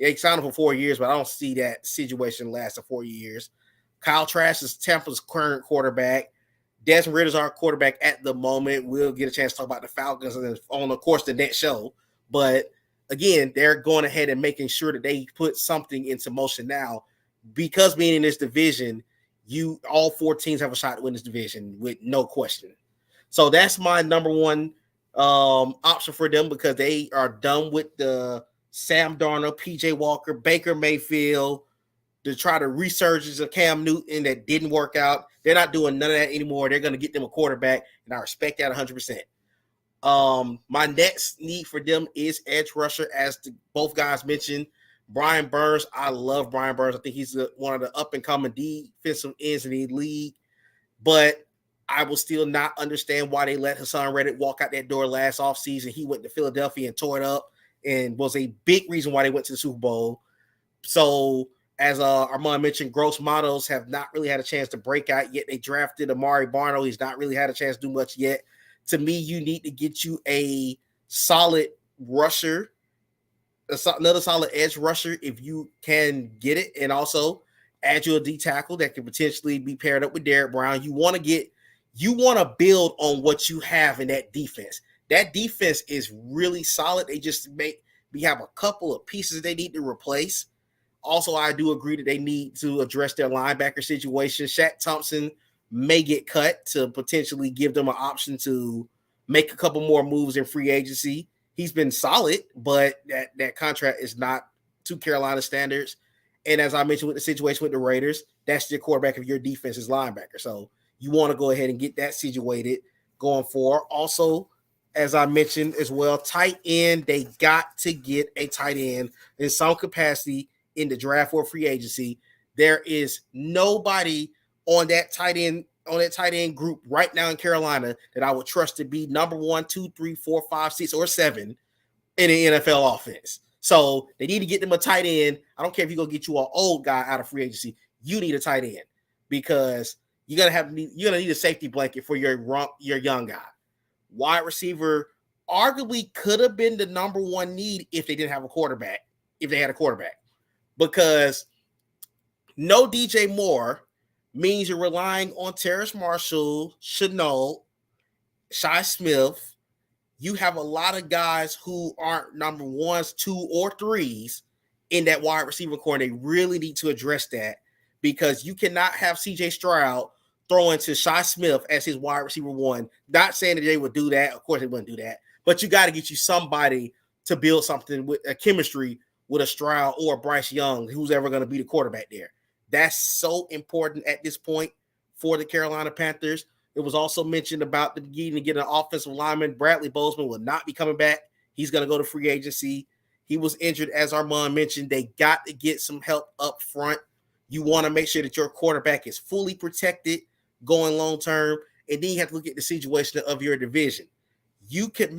[SPEAKER 1] They signed him for 4 years, but I don't see that situation lasting 4 years. Kyle Trask is Tampa's current quarterback. Desmond Ridder's our quarterback at the moment. We'll get a chance to talk about the Falcons and on, of course, the next show. But again, they're going ahead and making sure that they put something into motion now, because being in this division, all 4 teams have a shot to win this division with no question. So that's my number 1 option for them, because they are done with the Sam Darnold, PJ Walker, Baker Mayfield, to try to resurgence of Cam Newton that didn't work out. They're not doing none of that anymore. They're going to get them a quarterback, and I respect that 100%. My next need for them is edge rusher, as both guys mentioned. Brian Burns, I love Brian Burns. I think he's one of the up-and-coming defensive ends in the league. But I will still not understand why they let Hassan Reddick walk out that door last offseason. He went to Philadelphia and tore it up, and was a big reason why they went to the Super Bowl. So, as Armand mentioned, Gross Matos have not really had a chance to break out yet. They drafted Amari Barno. He's not really had a chance to do much yet. To me, you need to get you a solid rusher, another solid edge rusher if you can get it, and also add you a D tackle that could potentially be paired up with Derek Brown. You want to build on what you have in that defense. That defense is really solid. They just we have a couple of pieces they need to replace. Also, I do agree that they need to address their linebacker situation. Shaq Thompson may get cut to potentially give them an option to make a couple more moves in free agency. He's been solid, but that contract is not to Carolina standards. And as I mentioned with the situation with the Raiders, that's your quarterback of your defense's linebacker. So you want to go ahead and get that situated going forward. Also, as I mentioned as well, tight end, they got to get a tight end in some capacity in the draft or free agency. There is nobody on that tight end group right now in Carolina that I would trust to be number 1, 2, 3, 4, 5, 6, or 7 in the NFL offense. So they need to get them a tight end. I don't care if you're going to get you an old guy out of free agency. You need a tight end, because you're gonna need a safety blanket for your young guy. Wide receiver arguably could have been the number one need if they didn't have a quarterback. If they had a quarterback, because no DJ Moore means you're relying on Terrace Marshall, Shenault, Shi Smith. You have a lot of guys who aren't number ones, two, or threes in that wide receiver core. They really need to address that, because you cannot have CJ Stroud throwing to Shi Smith as his wide receiver one. Not saying that they would do that. Of course, they wouldn't do that. But you got to get you somebody to build something with a chemistry with a Stroud or a Bryce Young, who's ever going to be the quarterback there. That's so important at this point for the Carolina Panthers. It was also mentioned about the needing to get an offensive lineman. Bradley Bozeman will not be coming back. He's going to go to free agency. He was injured, as Armand mentioned. They got to get some help up front. You want to make sure that your quarterback is fully protected going long term, and then you have to look at the situation of your division. You could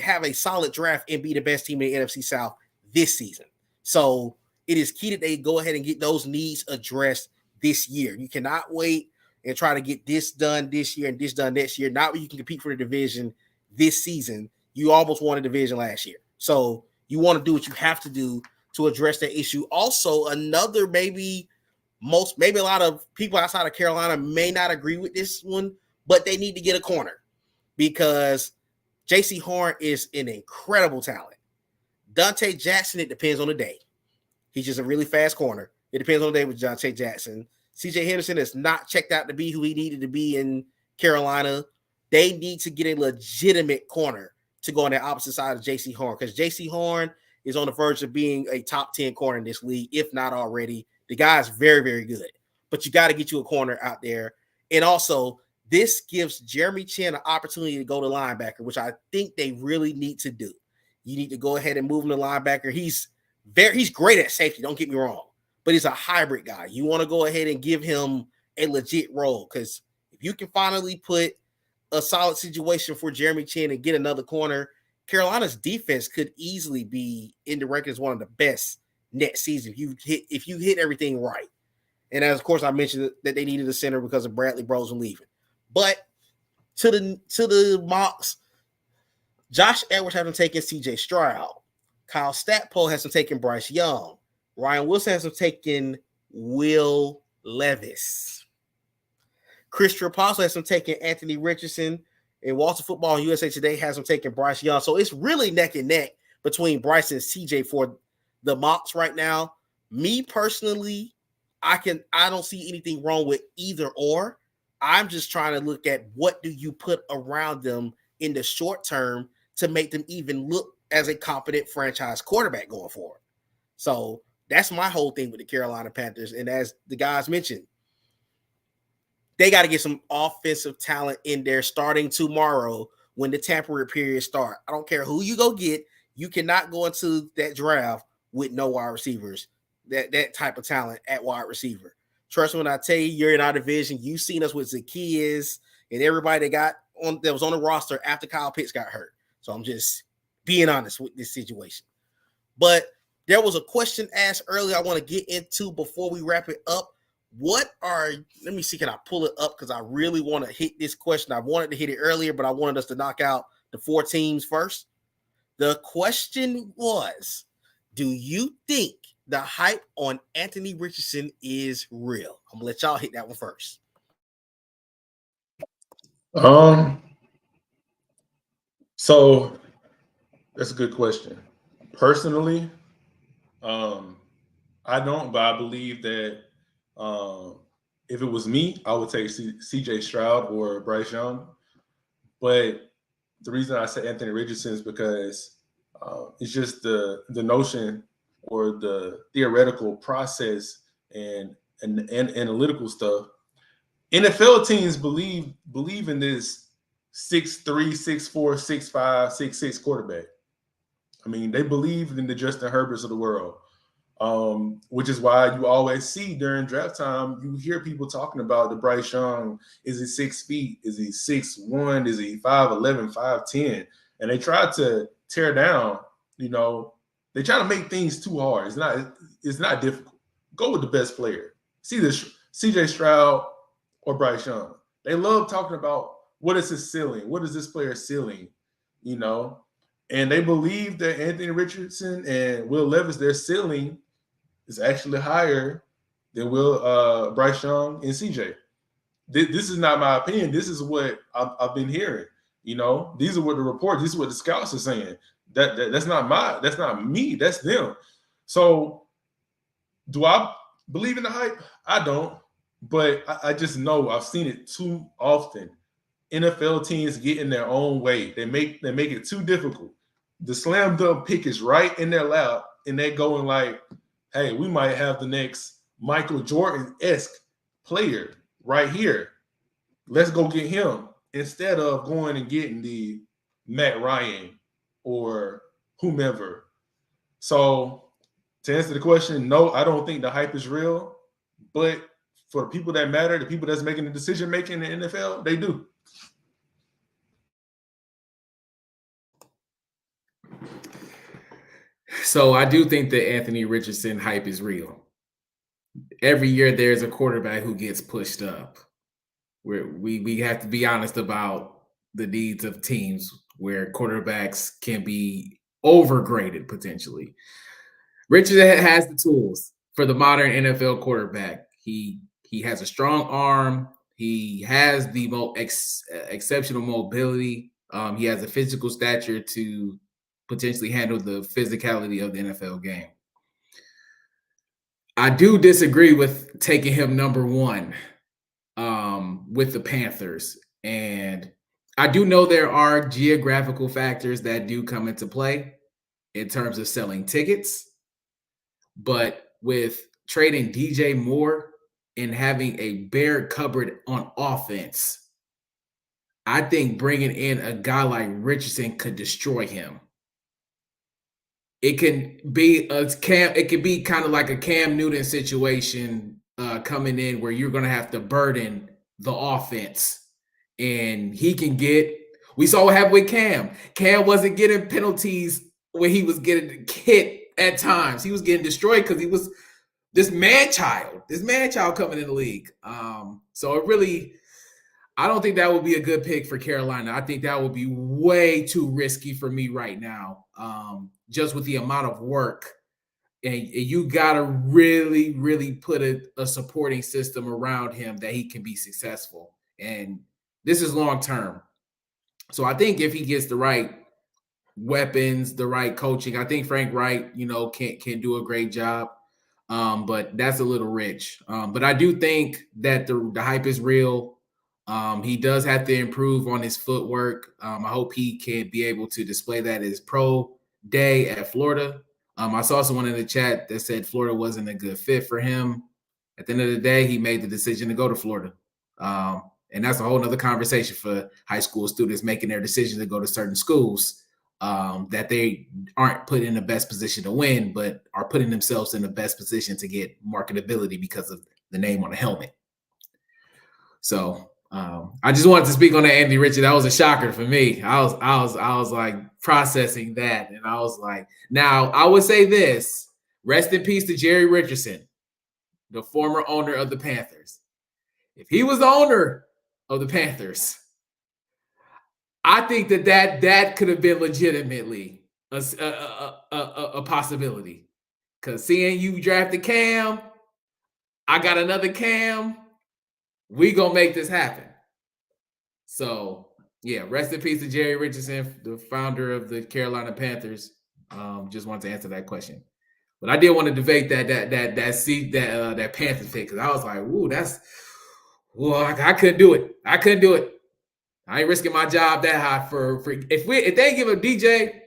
[SPEAKER 1] have a solid draft and be the best team in the NFC South this season. So it is key that they go ahead and get those needs addressed this year. You cannot wait and try to get this done this year and this done next year. Not where you can compete for the division this season. You almost won a division last year. So you want to do what you have to do to address that issue. Also, another maybe a lot of people outside of Carolina may not agree with this one, but they need to get a corner, because J.C. Horn is an incredible talent. Dante Jackson, it depends on the day. He's just a really fast corner. It depends on the day with Dante Jackson. C.J. Henderson is not checked out to be who he needed to be in Carolina. They need to get a legitimate corner to go on the opposite side of J.C. Horn, because J.C. Horn is on the verge of being a top 10 corner in this league, if not already. The guy is very, very good. But you got to get you a corner out there. And also, this gives Jeremy Chin an opportunity to go to linebacker, which I think they really need to do. You need to go ahead and move him to linebacker. He's great at safety, don't get me wrong, but he's a hybrid guy. You want to go ahead and give him a legit role, because if you can finally put a solid situation for Jeremy Chin and get another corner, Carolina's defense could easily be in the record as one of the best next season if you hit everything right. And as of course I mentioned that they needed a center because of Bradley Bozeman leaving. But to the mocks, Josh Edwards hasn't taken CJ Stroud. Kyle Stackpole hasn't taken Bryce Young. Ryan Wilson hasn't taken Will Levis. Chris Trapasso hasn't taken Anthony Richardson. And Walter Football and USA Today hasn't taken Bryce Young. So it's really neck and neck between Bryce and CJ for the mocks right now. Me personally, I don't see anything wrong with either or. I'm just trying to look at what do you put around them in the short term to make them even look as a competent franchise quarterback going forward. So that's my whole thing with the Carolina Panthers. And as the guys mentioned, they got to get some offensive talent in there starting tomorrow when the tampering period starts. I don't care who you go get. You cannot go into that draft with no wide receivers, that type of talent at wide receiver. Trust me when I tell you, you're in our division. You've seen us with Zacchaeus and everybody that was on the roster after Kyle Pitts got hurt. So I'm just being honest with this situation. But there was a question asked earlier I want to get into before we wrap it up. Let me see, can I pull it up? Because I really want to hit this question. I wanted to hit it earlier, but I wanted us to knock out the 4 teams first. The question was, do you think the hype on Anthony Richardson is real? I'm going to let y'all hit that one first.
[SPEAKER 2] So that's a good question. Personally, I don't, but I believe that if it was me, I would take CJ Stroud or Bryce Young. But the reason I say Anthony Richardson is because it's just the notion or the theoretical process and analytical stuff. NFL teams believe in this 6'3", 6'4", 6'5", 6'6" quarterback. I mean, they believe in the Justin Herberts of the world, which is why you always see during draft time, you hear people talking about the Bryce Young. Is he 6 feet? Is he 6'1"? Is he 5'11", 5'10"? And they try to tear down, they try to make things too hard. It's not difficult. Go with the best player. See this CJ Stroud, or Bryce Young. They love talking about what is his ceiling, what is this player's ceiling, you know, and they believe that Anthony Richardson and Will Levis, their ceiling is actually higher than Bryce Young and CJ. This is not my opinion. This is what I've been hearing. You know, these are what the reports. This is what the scouts are saying. That's not me. That's them. So, do I believe in the hype? I don't. But I just know I've seen it too often. NFL teams get in their own way. They make it too difficult. The slam dunk pick is right in their lap, and they're going like, "Hey, we might have the next Michael Jordan-esque player right here. Let's go get him," instead of going and getting the Matt Ryan or whomever. So, to answer the question, no, I don't think the hype is real. But for the people that matter, the people that's making the decision making in the NFL, they do.
[SPEAKER 3] So I do think the Anthony Richardson hype is real. Every year there's a quarterback who gets pushed up. We have to be honest about the needs of teams where quarterbacks can be overgraded potentially. Richardson has the tools for the modern NFL quarterback. He has a strong arm. He has the exceptional mobility. He has a physical stature to potentially handle the physicality of the NFL game. I do disagree with taking him number one with the Panthers. And I do know there are geographical factors that do come into play in terms of selling tickets. But with trading DJ Moore and having a bare cupboard on offense, I think bringing in a guy like Richardson could destroy him. It can be it could be kind of like a Cam Newton situation coming in where you're going to have to burden the offense, and he can get. We saw what happened with Cam. Cam wasn't getting penalties when he was getting hit at times. He was getting destroyed because he was this man child coming in the league. So it really, I don't think that would be a good pick for Carolina. I think that would be way too risky for me right now, just with the amount of work. And you got to really, really put a supporting system around him that he can be successful. And this is long term. So I think if he gets the right weapons, the right coaching, I think Frank Wright, can do a great job. But that's a little rich. But I do think that the hype is real. He does have to improve on his footwork. I hope he can be able to display that as pro day at Florida. I saw someone in the chat that said Florida wasn't a good fit for him. At the end of the day, he made the decision to go to Florida. And that's a whole nother conversation for high school students making their decision to go to certain schools that they aren't put in the best position to win, but are putting themselves in the best position to get marketability because of the name on the helmet. So I just wanted to speak on that, Andy Richard. That was a shocker for me. I was like processing that, and I was like, now I would say this: rest in peace to Jerry Richardson, the former owner of the Panthers. If he was the owner of the Panthers, I think that could have been legitimately a possibility. Because seeing you drafted Cam, I got another Cam. We gonna make this happen. So yeah, rest in peace to Jerry Richardson, the founder of the Carolina Panthers. Just wanted to answer that question, but I did want to debate that Panthers pick because I was like, "Ooh, I couldn't do it. I ain't risking my job that high for if they give a DJ,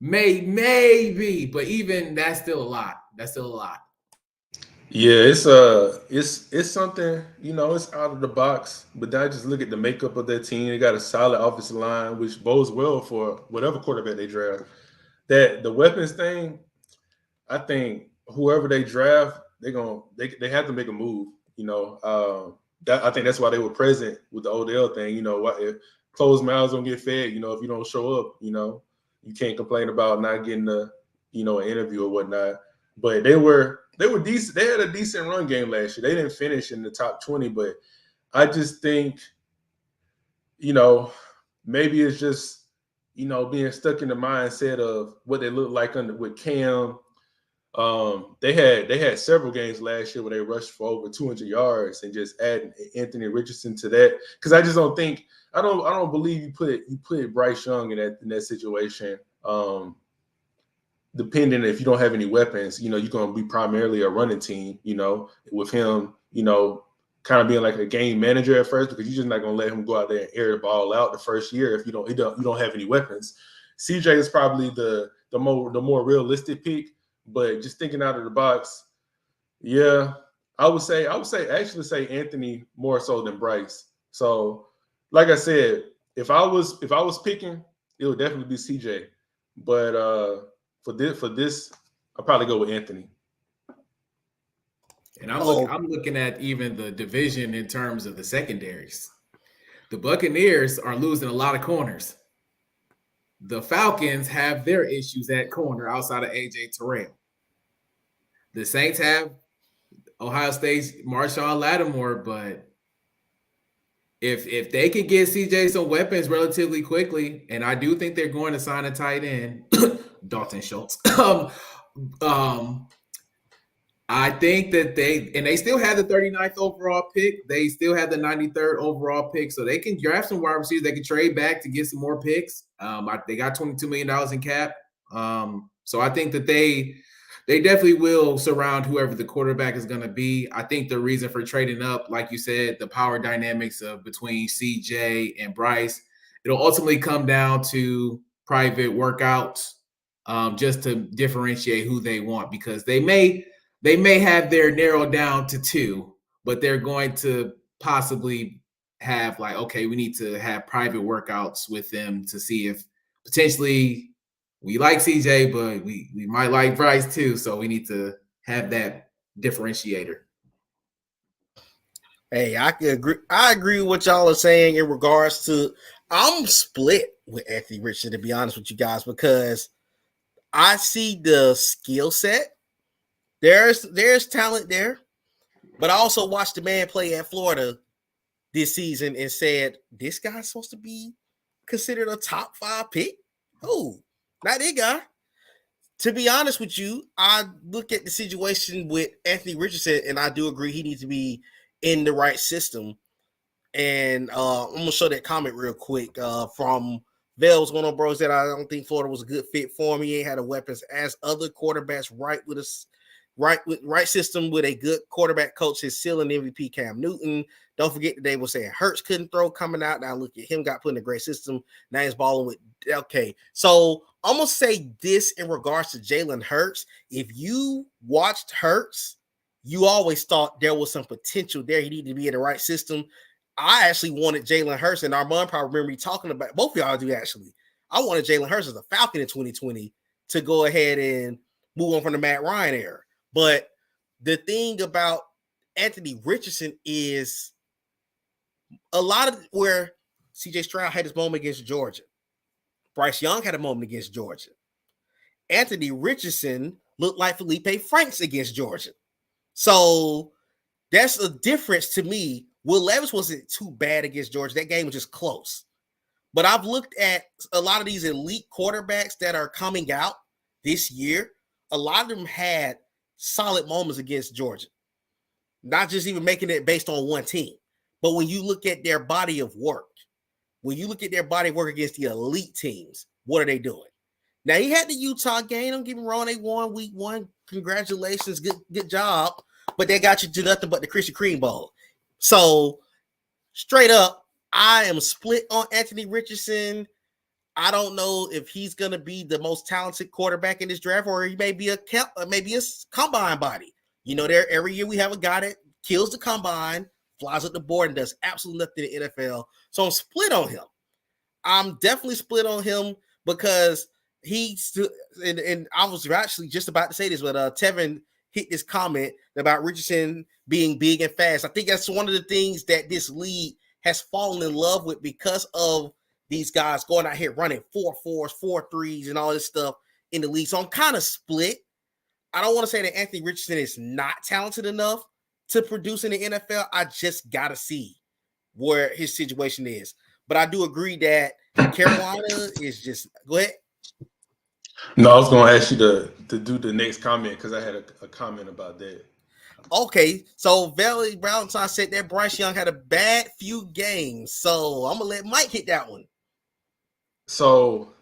[SPEAKER 3] maybe, but even that's still a lot.
[SPEAKER 2] Yeah, it's something, it's out of the box, but then I just look at the makeup of their team. They got a solid offensive line, which bodes well for whatever quarterback they draft. That the weapons thing, I think whoever they draft, they have to make a move. I think that's why they were present with the Odell thing. If closed mouths don't get fed, if you don't show up, you can't complain about not getting an interview or whatnot. But they were decent. They had a decent run game last year. They didn't finish in the top 20, but I just think, maybe it's just, being stuck in the mindset of what they look like with Cam. They had several games last year where they rushed for over 200 yards, and just adding Anthony Richardson to that, because I just don't think I don't believe you put Bryce Young in that situation. Depending if you don't have any weapons, you're going to be primarily a running team. With him, kind of being like a game manager at first, because you're just not going to let him go out there and air the ball out the first year if you don't have any weapons. CJ is probably the more realistic pick. But just thinking out of the box, yeah, I would say Anthony more so than Bryce. So, like I said, if I was picking, it would definitely be CJ. But for this, I'll probably go with Anthony.
[SPEAKER 3] And I'm looking at even the division in terms of the secondaries. The Buccaneers are losing a lot of corners. The Falcons have their issues at corner outside of A.J. Terrell. The Saints have Ohio State's Marshawn Lattimore, but if they could get CJ some weapons relatively quickly, and I do think they're going to sign a tight end, Dalton Schultz. I think that they still have the 39th overall pick. They still have the 93rd overall pick, so they can draft some wide receivers. They can trade back to get some more picks. They got $22 million in cap. So I think that they definitely will surround whoever the quarterback is going to be. I think the reason for trading up, like you said, the power dynamics of between CJ and Bryce, it'll ultimately come down to private workouts, just to differentiate who they want, because they may have their narrowed down to two, but they're going to possibly have like, okay, we need to have private workouts with them to see if potentially we like CJ, but we might like Bryce too. So we need to have that differentiator.
[SPEAKER 1] Hey, I can agree. I agree with what y'all are saying in regards to. I'm split with Anthony Richardson, to be honest with you guys, because I see the skill set. There's talent there, but I also watched the man play at Florida this season and said, this guy's supposed to be considered a top 5 pick. Oh, not that guy. To be honest with you, I look at the situation with Anthony Richardson, and I do agree he needs to be in the right system. And I'm going to show that comment real quick from Vale's going on, bro. Said, I don't think Florida was a good fit for him. He ain't had the weapons as other quarterbacks right system with a good quarterback coach. His ceiling MVP Cam Newton. Don't forget that they were saying Hurts couldn't throw coming out. Now look at him, got put in a great system. Now he's balling with okay. So I'm gonna say this in regards to Jalen Hurts. If you watched Hurts, you always thought there was some potential there. He needed to be in the right system. I actually wanted Jalen Hurts, and Armand probably remember me talking about both of y'all do actually. I wanted Jalen Hurts as a Falcon in 2020 to go ahead and move on from the Matt Ryan era. But the thing about Anthony Richardson is a lot of where CJ Stroud had his moment against Georgia. Bryce Young had a moment against Georgia. Anthony Richardson looked like Felipe Franks against Georgia. So that's a difference to me. Will Levis wasn't too bad against Georgia. That game was just close. But I've looked at a lot of these elite quarterbacks that are coming out this year. A lot of them had solid moments against Georgia. Not just even making it based on one team. But when you look at their body of work, against the elite teams, what are they doing? Now, he had the Utah game. Don't get me wrong. They won week 1. Congratulations. Good job. But they got you to nothing but the Krispy Kreme Bowl. So, straight up, I am split on Anthony Richardson. I don't know if he's going to be the most talented quarterback in this draft, or he may be a combine body. There every year we have a guy that kills the combine, flies up the board, and does absolutely nothing in the NFL. So I'm split on him. I'm definitely split on him because and I was actually just about to say this, but Tevin hit this comment about Richardson being big and fast. I think that's one of the things that this league has fallen in love with because of these guys going out here running 4.4s, 4.3s, and all this stuff in the league. So I'm kind of split. I don't want to say that Anthony Richardson is not talented enough to produce in the NFL. I just got to see where his situation is. But I do agree that Carolina is just go ahead.
[SPEAKER 2] No, I was going to ask you to do the next comment because I had a comment about that.
[SPEAKER 1] Okay, so Valley Valentine said that Bryce Young had a bad few games. So I'm gonna let Mike hit that one.
[SPEAKER 2] So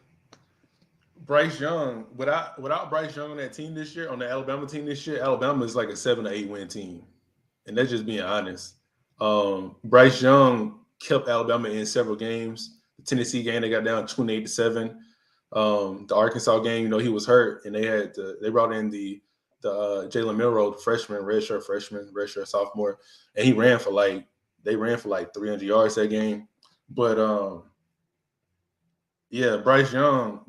[SPEAKER 2] Bryce Young, without Bryce Young on that team this year, on the Alabama team this year, Alabama is like a 7 or 8 win team. And that's just being honest. Bryce Young kept Alabama in several games. The Tennessee game, they got down 28-7. The Arkansas game, he was hurt, and they brought in the Jalen Milroe, redshirt sophomore, and they ran for like 300 yards that game. But yeah, Bryce Young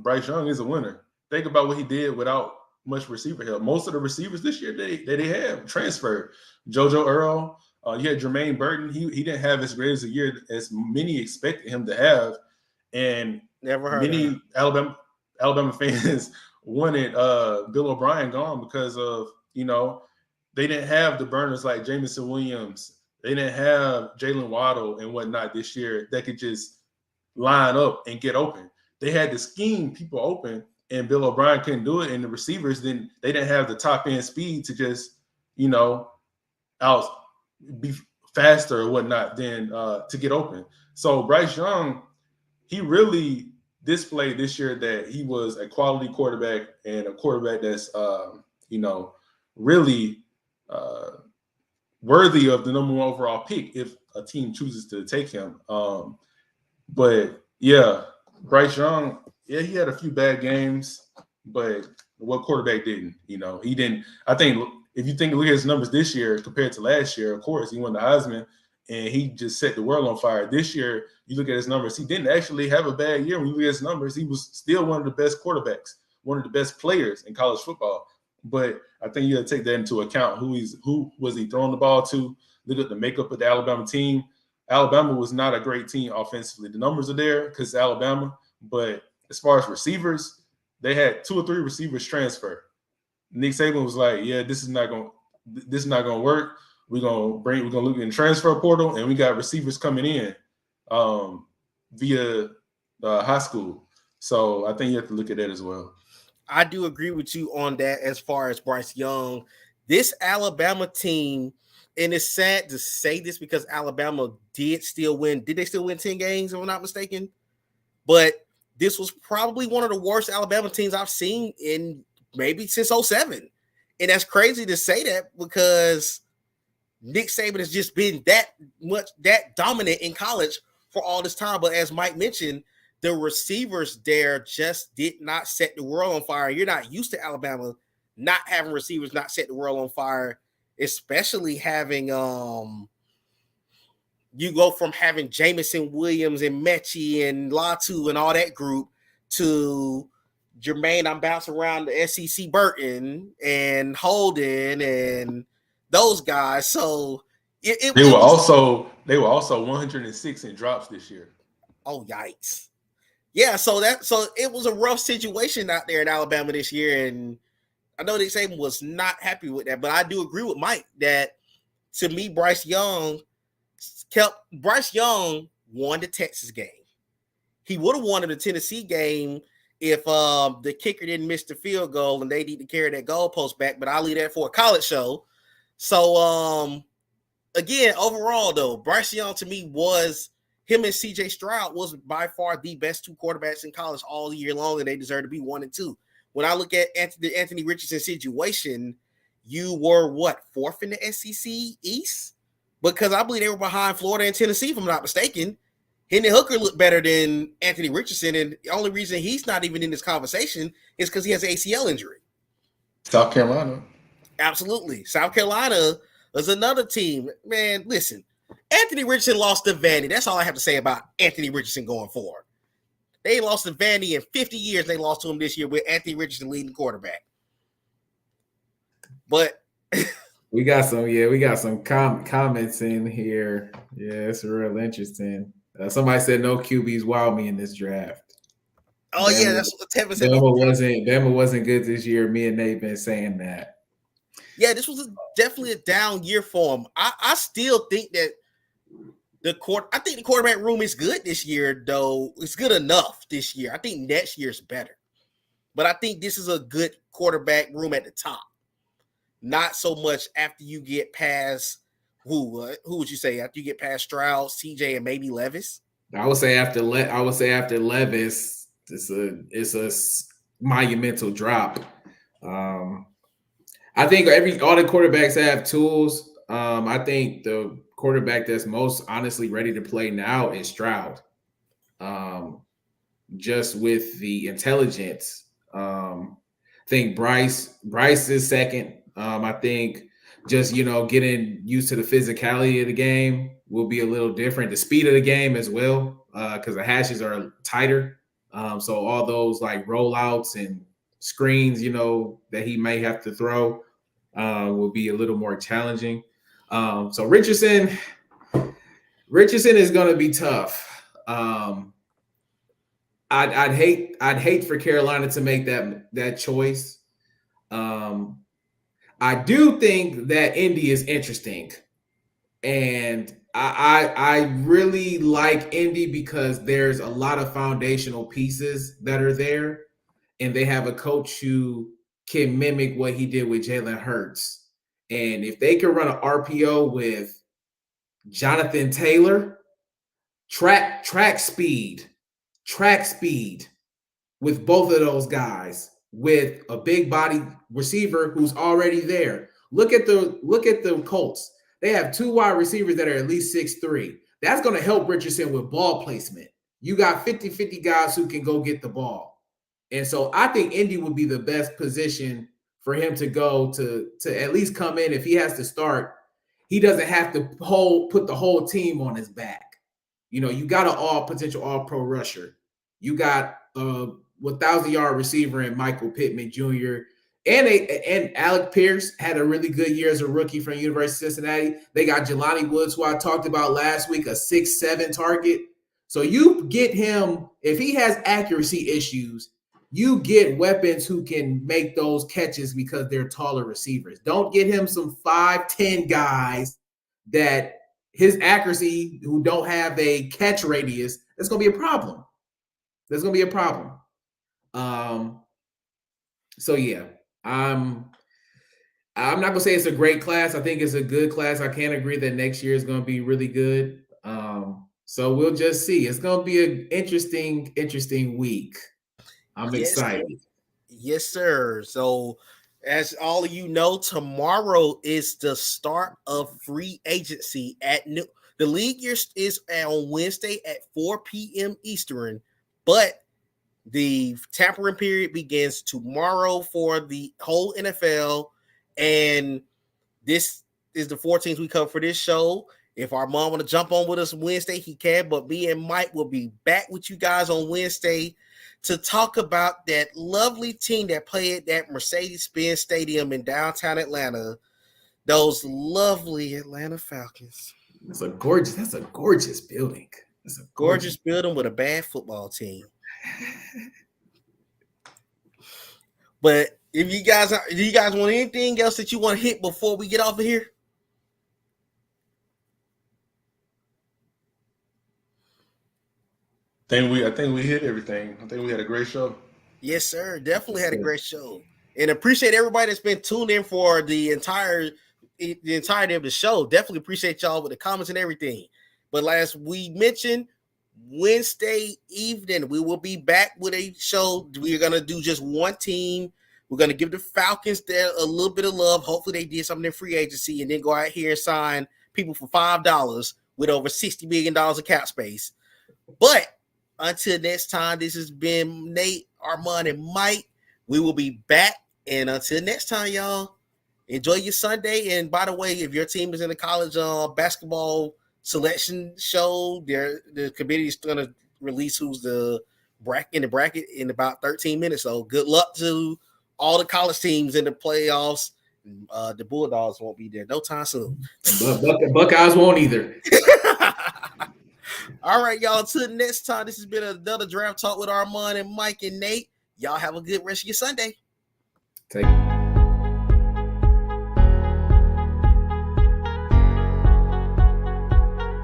[SPEAKER 2] is a winner. Think about what he did without much receiver help. Most of the receivers this year they have transferred. JoJo Earl, you had Jermaine Burton. He didn't have as great as a year as many expected him to have, and
[SPEAKER 1] never heard
[SPEAKER 2] many Alabama fans wanted Bill O'Brien gone because of they didn't have the burners like Jamison Williams. They didn't have Jalen Waddle and whatnot this year that could just line up and get open. They had to scheme people open, and Bill O'Brien couldn't do it. And the receivers they didn't have the top end speed to just out be faster or whatnot than to get open. So Bryce Young, he really displayed this year that he was a quality quarterback and a quarterback that's really worthy of the number 1 overall pick if a team chooses to take him. But yeah, Bryce Young, he had a few bad games, but what quarterback didn't? He didn't. I think if you look at his numbers this year compared to last year, of course, he won the Heisman and he just set the world on fire. This year, you look at his numbers, he didn't actually have a bad year. When you look at his numbers, he was still one of the best quarterbacks, one of the best players in college football. But I think you got to take that into account. Who was he throwing the ball to? Look at the makeup of the Alabama team. Alabama was not a great team offensively. The numbers are there because it's Alabama, but as far as receivers, they had 2 or 3 receivers transfer. Nick Saban was like, "Yeah, this is not going to work. We're gonna look in the transfer portal, and we got receivers coming in via high school." So I think you have to look at that as well.
[SPEAKER 1] I do agree with you on that as far as Bryce Young. This Alabama team, and it's sad to say this because Alabama did still win. Did they still win 10 games, if I'm not mistaken? But this was probably one of the worst Alabama teams I've seen in maybe since 2007. And that's crazy to say that because Nick Saban has just been that dominant in college for all this time. But as Mike mentioned, the receivers there just did not set the world on fire. You're not used to Alabama not having receivers not set the world on fire, especially having you go from having Jamison Williams and Mechie and Latu and all that group to Jermaine, I'm bouncing around the SEC Burton and Holden and those guys. So
[SPEAKER 2] they were also 106 in drops this year.
[SPEAKER 1] Oh, yikes. Yeah, so it was a rough situation out there in Alabama this year, and I know Nick Saban was not happy with that, but I do agree with Mike that to me, Bryce Young won the Texas game. He would have won the Tennessee game if the kicker didn't miss the field goal and they need to carry that goalpost back, but I'll leave that for a college show. So again, overall though, Bryce Young to me was him and CJ Stroud was by far the best 2 quarterbacks in college all year long, and they deserve to be 1 and 2. When I look at the Anthony Richardson situation, you were what, 4th in the SEC East? Because I believe they were behind Florida and Tennessee, if I'm not mistaken. Hendon Hooker looked better than Anthony Richardson, and the only reason he's not even in this conversation is because he has an ACL injury.
[SPEAKER 2] South Carolina.
[SPEAKER 1] Absolutely. South Carolina is another team. Man, listen, Anthony Richardson lost to Vandy. That's all I have to say about Anthony Richardson going forward. They lost to Vandy in 50 years. They lost to him this year with Anthony Richardson leading quarterback. But
[SPEAKER 3] we got some comments in here. Yeah, it's real interesting. Somebody said no QBs wow me in this draft.
[SPEAKER 1] Oh, Bama, yeah, that's what Tevin said.
[SPEAKER 3] Bama wasn't good this year. Me and Nate been saying that.
[SPEAKER 1] Yeah, this was definitely a down year for him. I still think that I think the quarterback room is good this year, though. It's good enough this year. I think next year's better. But I think this is a good quarterback room at the top. Not so much after you get past who would you say after you get past Strauss, TJ, and maybe Levis?
[SPEAKER 3] I would say after Levis, it's a monumental drop. I think all the quarterbacks have tools. I think the quarterback that's most honestly ready to play now is Stroud. Just with the intelligence. I think Bryce is second. I think just, getting used to the physicality of the game will be a little different. The speed of the game as well, because the hashes are tighter. So all those like rollouts and screens, that he may have to throw will be a little more challenging. So Richardson is going to be tough. I'd hate for Carolina to make that choice. I do think that Indy is interesting, and I really like Indy because there's a lot of foundational pieces that are there, and they have a coach who can mimic what he did with Jalen Hurts. And if they can run an RPO with Jonathan Taylor, track speed with both of those guys, with a big body receiver who's already there. Look at the Colts. They have 2 wide receivers that are at least 6'3". That's going to help Richardson with ball placement. You got 50-50 guys who can go get the ball. And so I think Indy would be the best position for him to go to at least come in. If he has to start, he doesn't have to put the whole team on his back. You got an potential all-pro rusher. You got a 1,000-yard receiver in Michael Pittman Jr. And Alec Pierce had a really good year as a rookie from University of Cincinnati. They got Jelani Woods, who I talked about last week, a 6'7" target. So you get him, if he has accuracy issues, you get weapons who can make those catches because they're taller receivers. Don't get him some 5'10" guys that his accuracy who don't have a catch radius. That's going to be a problem. There's going to be a problem. So yeah, I'm not going to say it's a great class. I think it's a good class. I can't agree that next year is going to be really good. So we'll just see. It's going to be an interesting week. I'm excited.
[SPEAKER 1] Yes, sir. So as all of you know, tomorrow is the start of free agency at noon. The league year is on Wednesday at 4 p.m. Eastern, but the tampering period begins tomorrow for the whole NFL. And this is the 4 teams we cover for this show. If our mom want to jump on with us Wednesday, he can. But me and Mike will be back with you guys on Wednesday to talk about that lovely team that played at that Mercedes-Benz Stadium in downtown Atlanta. Those lovely Atlanta Falcons.
[SPEAKER 3] That's a gorgeous building. It's a
[SPEAKER 1] gorgeous building with a bad football team. But do you guys want anything else that you want to hit before we get off of here?
[SPEAKER 2] I think we hit everything. I think we had a great show.
[SPEAKER 1] Yes, sir. Definitely had a great show. And appreciate everybody that's been tuned in for the entirety of the show. Definitely appreciate y'all with the comments and everything. But as we mentioned, Wednesday evening, we will be back with a show. We're going to do just one team. We're going to give the Falcons a little bit of love. Hopefully they did something in free agency and then go out here and sign people for $5 with over $60 million of cap space. But until next time, this has been Nate, Armand, and Mike. We will be back. And until next time, y'all, enjoy your Sunday. And by the way, if your team is in the college basketball selection show, the committee is going to release who's the bracket in about 13 minutes. So good luck to all the college teams in the playoffs. The Bulldogs won't be there no time soon.
[SPEAKER 3] The Buckeyes won't either.
[SPEAKER 1] All right, y'all. Until next time, this has been another Draft Talk with Armand and Mike and Nate. Y'all have a good rest of your Sunday.
[SPEAKER 3] Take it.